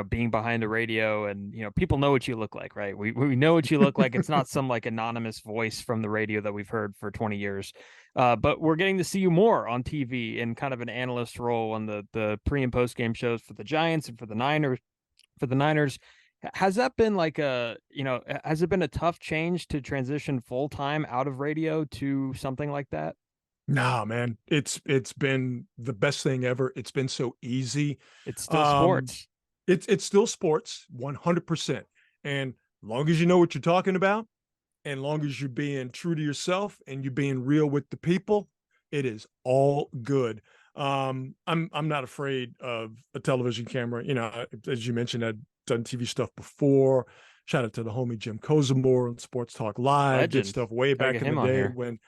B: being behind the radio and, people know what you look like, right? We know what you look like. It's not some like anonymous voice from the radio that we've heard for 20 years. But we're getting to see you more on TV in kind of an analyst role on the pre and post game shows for the Giants and for the Niners. Has that been like has it been a tough change to transition full time out of radio to something like that?
C: Nah, man, it's been the best thing ever. It's been so easy.
B: It's still
C: Um,
B: sports.
C: it's still sports, 100%. And long as you know what you're talking about, and long as you're being true to yourself and you're being real with the people, it is all good. I'm not afraid of a television camera. As you mentioned, I've done TV stuff before. Shout out to the homie Jim Kozimor on Sports Talk Live. Did
B: Legend.
C: stuff way
B: Gotta
C: back
B: get
C: in the
B: him on
C: day
B: here.
C: when,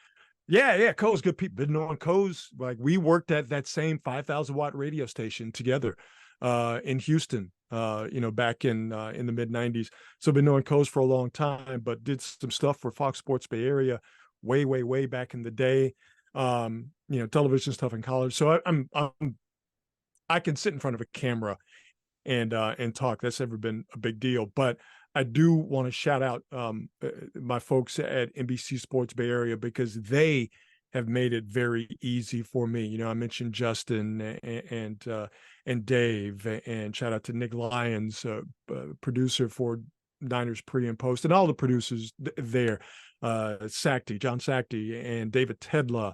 C: yeah, Co's good people. Been on Co's. Like, we worked at that same 5,000-watt radio station together in Houston, back in the mid 90s. So been knowing Co's for a long time, but did some stuff for Fox Sports Bay Area way, way, way back in the day. Television stuff in college. So I can sit in front of a camera and talk. That's never been a big deal. But I do want to shout out my folks at NBC Sports Bay Area, because they have made it very easy for me. I mentioned Justin and Dave, and shout out to Nick Lyons, producer for Niners pre and post, and all the producers there, John Sakti, and David Tedla,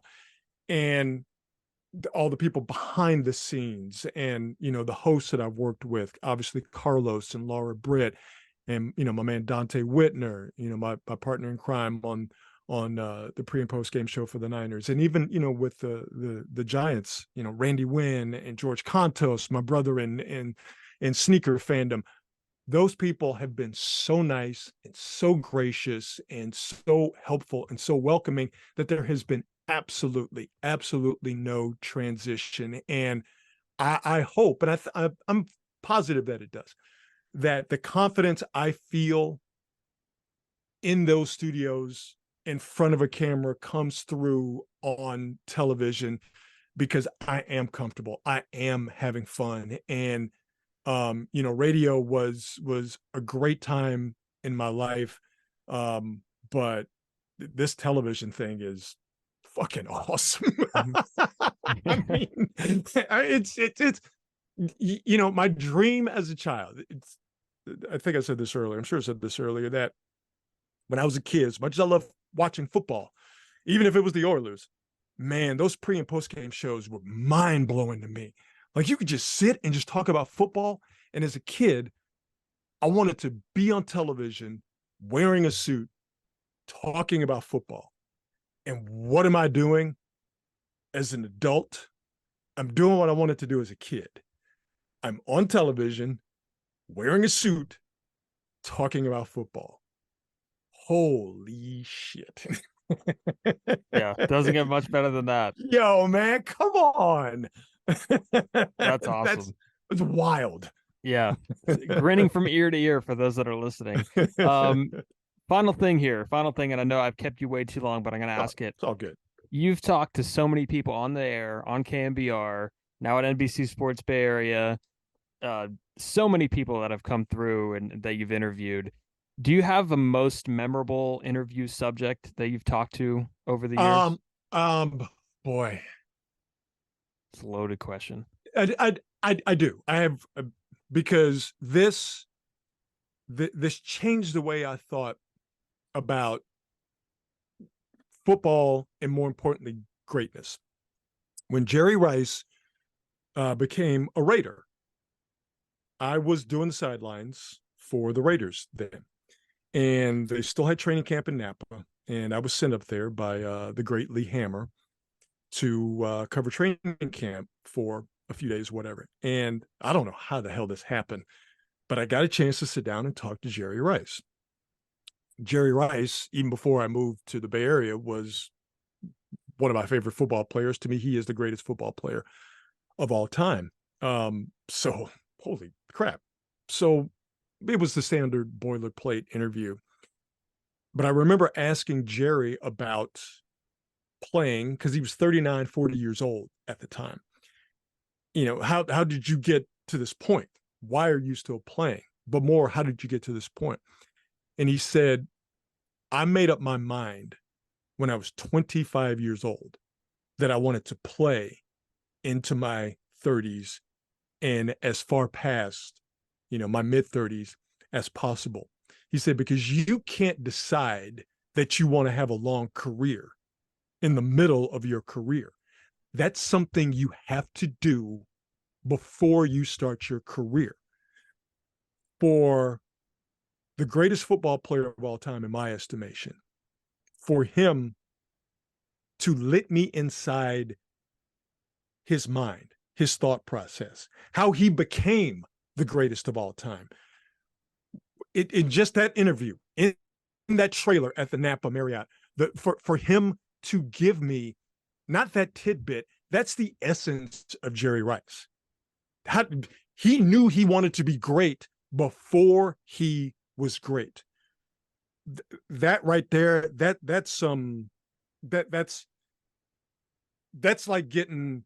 C: and all the people behind the scenes, and the hosts that I've worked with, obviously Carlos and Laura Britt, and my man Dante Whitner, my partner in crime on the pre and post game show for the Niners, and even with the Giants, Randy Wynn and George Contos, my brother in sneaker fandom. Those people have been so nice and so gracious and so helpful and so welcoming that there has been absolutely no transition. And I hope, and I'm positive that it does, that the confidence I feel in those studios in front of a camera comes through on television, because I am comfortable. I am having fun. And radio was a great time in my life. But this television thing is fucking awesome. I mean, it's my dream as a child. I think I said this earlier. I'm sure I said this earlier, that when I was a kid, as much as I love watching football, even if it was the Oilers, man, those pre and post game shows were mind blowing to me. Like, you could just sit and just talk about football. And as a kid, I wanted to be on television wearing a suit, talking about football. And what am I doing as an adult? I'm doing what I wanted to do as a kid. I'm on television, wearing a suit, talking about football. Holy shit.
B: Yeah, doesn't get much better than that.
C: Yo, man, come on.
B: That's awesome.
C: It's wild.
B: Yeah, grinning from ear to ear for those that are listening. Final thing, and I know I've kept you way too long, but I'm going to ask it.
C: It's all good.
B: You've talked to so many people on the air, on KMBR, now at NBC Sports Bay Area, so many people that have come through and that you've interviewed. Do you have a most memorable interview subject that you've talked to over the years?
C: Boy,
B: It's a loaded question.
C: I do. I have, because this changed the way I thought about football, and more importantly, greatness. When Jerry Rice became a Raider, I was doing the sidelines for the Raiders then, and they still had training camp in Napa. and I was sent up there by the great Lee Hammer to cover training camp for a few days, whatever. And I don't know how the hell this happened, but I got a chance to sit down and talk to Jerry Rice. Jerry Rice, even before I moved to the Bay Area, was one of my favorite football players. To me, he is the greatest football player of all time. So holy crap. So it was the standard boilerplate interview. But I remember asking Jerry about playing, because he was 39, 40 years old at the time. How did you get to this point? Why are you still playing? But more, how did you get to this point? And he said, I made up my mind when I was 25 years old that I wanted to play into my 30s and as far past, my mid 30s as possible. He said, because you can't decide that you want to have a long career in the middle of your career. That's something you have to do before you start your career. For the greatest football player of all time, in my estimation, for him to let me inside his mind, his thought process, how he became the greatest of all time. In just that interview, in that trailer at the Napa Marriott, for him to give me not that tidbit, that's the essence of Jerry Rice. He knew he wanted to be great before he was great. That right there, that's like getting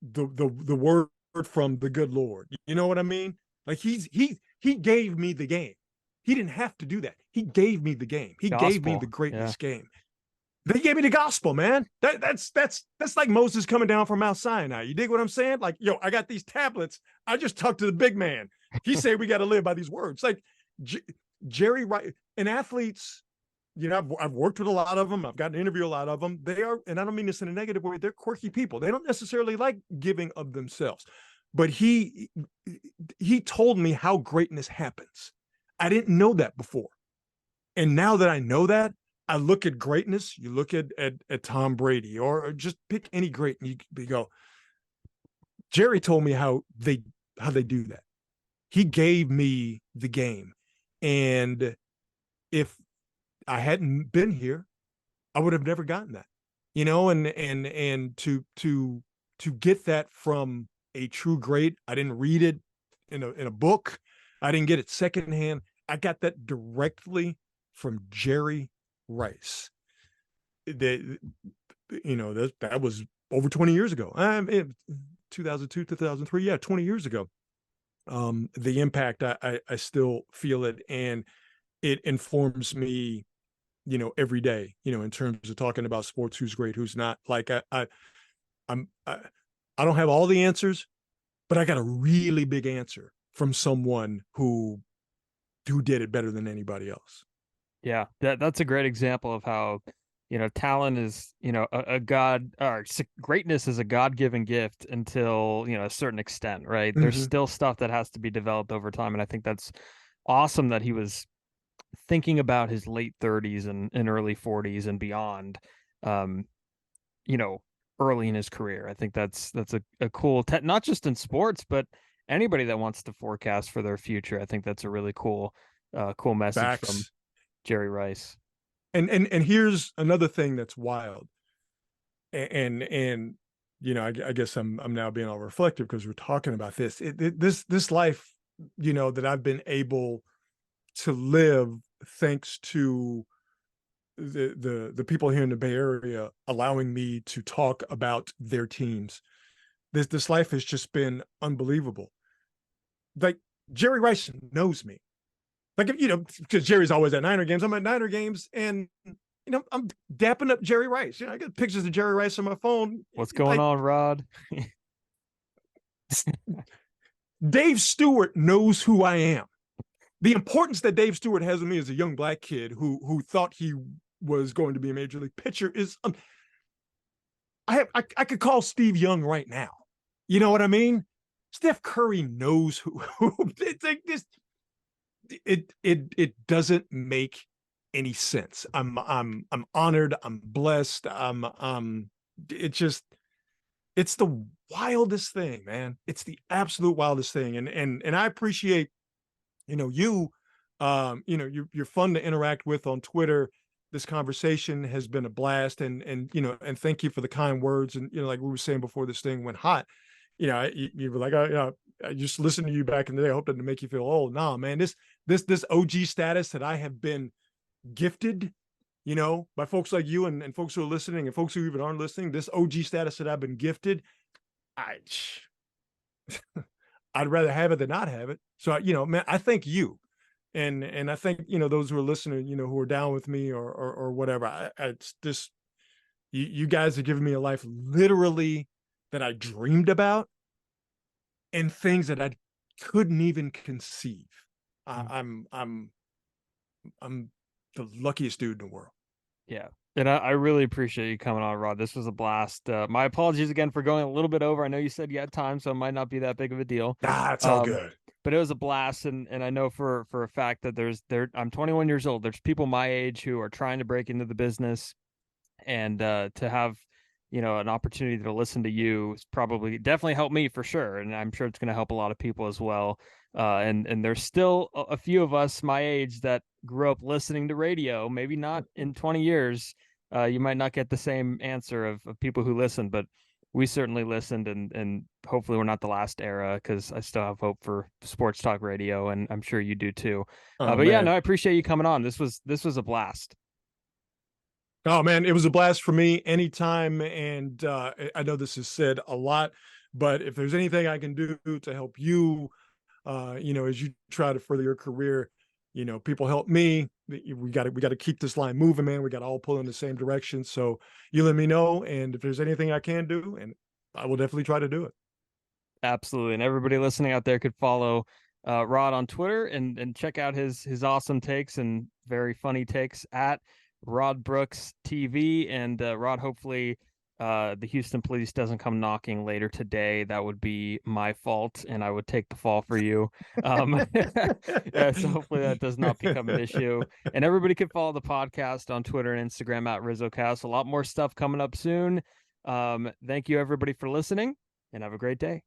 C: the word from the good Lord. You know what I mean? Like he gave me the game. He didn't have to do that. He gave me the game. He gave me the greatness game. They gave me the gospel, man. That's like Moses coming down from Mount Sinai. You dig what I'm saying? Like, yo, I got these tablets. I just talked to the big man. He said we got to live by these words. Like Jerry Rice and athletes, I've worked with a lot of them. I've gotten to interview a lot of them. They are, and I don't mean this in a negative way, they're quirky people. They don't necessarily like giving of themselves. But he told me how greatness happens. I didn't know that before. And now that I know that, I look at greatness. You look at Tom Brady, or just pick any great, and you go, Jerry told me how they do that. He gave me the game. And if I hadn't been here, I would have never gotten that. And to get that from a true great, I didn't read it in a book. I didn't get it secondhand. I got that directly from Jerry Rice. That was over 20 years ago. 2002, 2003, yeah, 20 years ago. The impact, I still feel it, and it informs me, every day, in terms of talking about sports, who's great, who's not. Like I don't have all the answers, but I got a really big answer from someone who did it better than anybody else.
B: Yeah, that's a great example of how, talent is, a God, or greatness is a God-given gift until, a certain extent, right? Mm-hmm. There's still stuff that has to be developed over time. And I think that's awesome that he was thinking about his late 30s and early 40s and beyond, early in his career. I think that's a cool, not just in sports, but anybody that wants to forecast for their future. I think that's a really cool message
C: Facts.
B: From Jerry Rice.
C: And here's another thing that's wild. And I guess I'm now being all reflective because we're talking about this. This life, that I've been able to live thanks to the people here in the Bay Area allowing me to talk about their teams. This life has just been unbelievable. Like Jerry Rice knows me. Like, because Jerry's always at Niner games. I'm at Niner games, and I'm dapping up Jerry Rice. I got pictures of Jerry Rice on my phone.
B: What's going on, Rod?
C: Dave Stewart knows who I am. The importance that Dave Stewart has with me as a young black kid who thought he was going to be a major league pitcher is I could call Steve Young right now. You know what I mean? Steph Curry knows who it's like this. It doesn't make any sense. I'm honored. I'm blessed. It's the wildest thing, man. It's the absolute wildest thing. And I appreciate, you're fun to interact with on Twitter. This conversation has been a blast, and thank you for the kind words. And like we were saying before this thing went hot, you were like, I just listened to you back in the day. I hope that didn't make you feel old. Nah, man, this OG status that I have been gifted, by folks like you and folks who are listening and folks who even aren't listening, this OG status that I've been gifted, I I'd rather have it than not have it. So, man, I thank you. And I think, those who are listening, who are down with me or whatever. It's just, you guys have given me a life literally that I dreamed about and things that I couldn't even conceive. I'm the luckiest dude in the world.
B: Yeah. And I really appreciate you coming on, Rod. This was a blast. My apologies again for going a little bit over. I know you said you had time, so it might not be that big of a deal.
C: It's all good.
B: But it was a blast, and I know for a fact that I'm 21 years old. There's people my age who are trying to break into the business, and to have an opportunity to listen to you is definitely helped me for sure, and I'm sure it's going to help a lot of people as well. And there's still a few of us my age that grew up listening to radio. Maybe not in 20 years. You might not get the same answer of people who listen, but we certainly listened, and hopefully we're not the last era, because I still have hope for sports talk radio, and I'm sure you do too. But
C: Man.
B: yeah, no, I appreciate you coming on. This was a blast.
C: Oh man, it was a blast for me anytime. And I know this is said a lot, but if there's anything I can do to help you, as you try to further your career, people help me. We got to keep this line moving, man. We got to all pull in the same direction. So you let me know, and if there's anything I can do, and I will definitely try to do it.
B: Absolutely. And everybody listening out there could follow Rod on Twitter and check out his awesome takes and very funny takes at Rod Brooks TV. And Rod, hopefully the Houston police doesn't come knocking later today. That would be my fault, and I would take the fall for you. So hopefully that does not become an issue. And everybody can follow the podcast on Twitter and Instagram at RizzoCast. A lot more stuff coming up soon. Thank you everybody for listening, and have a great day.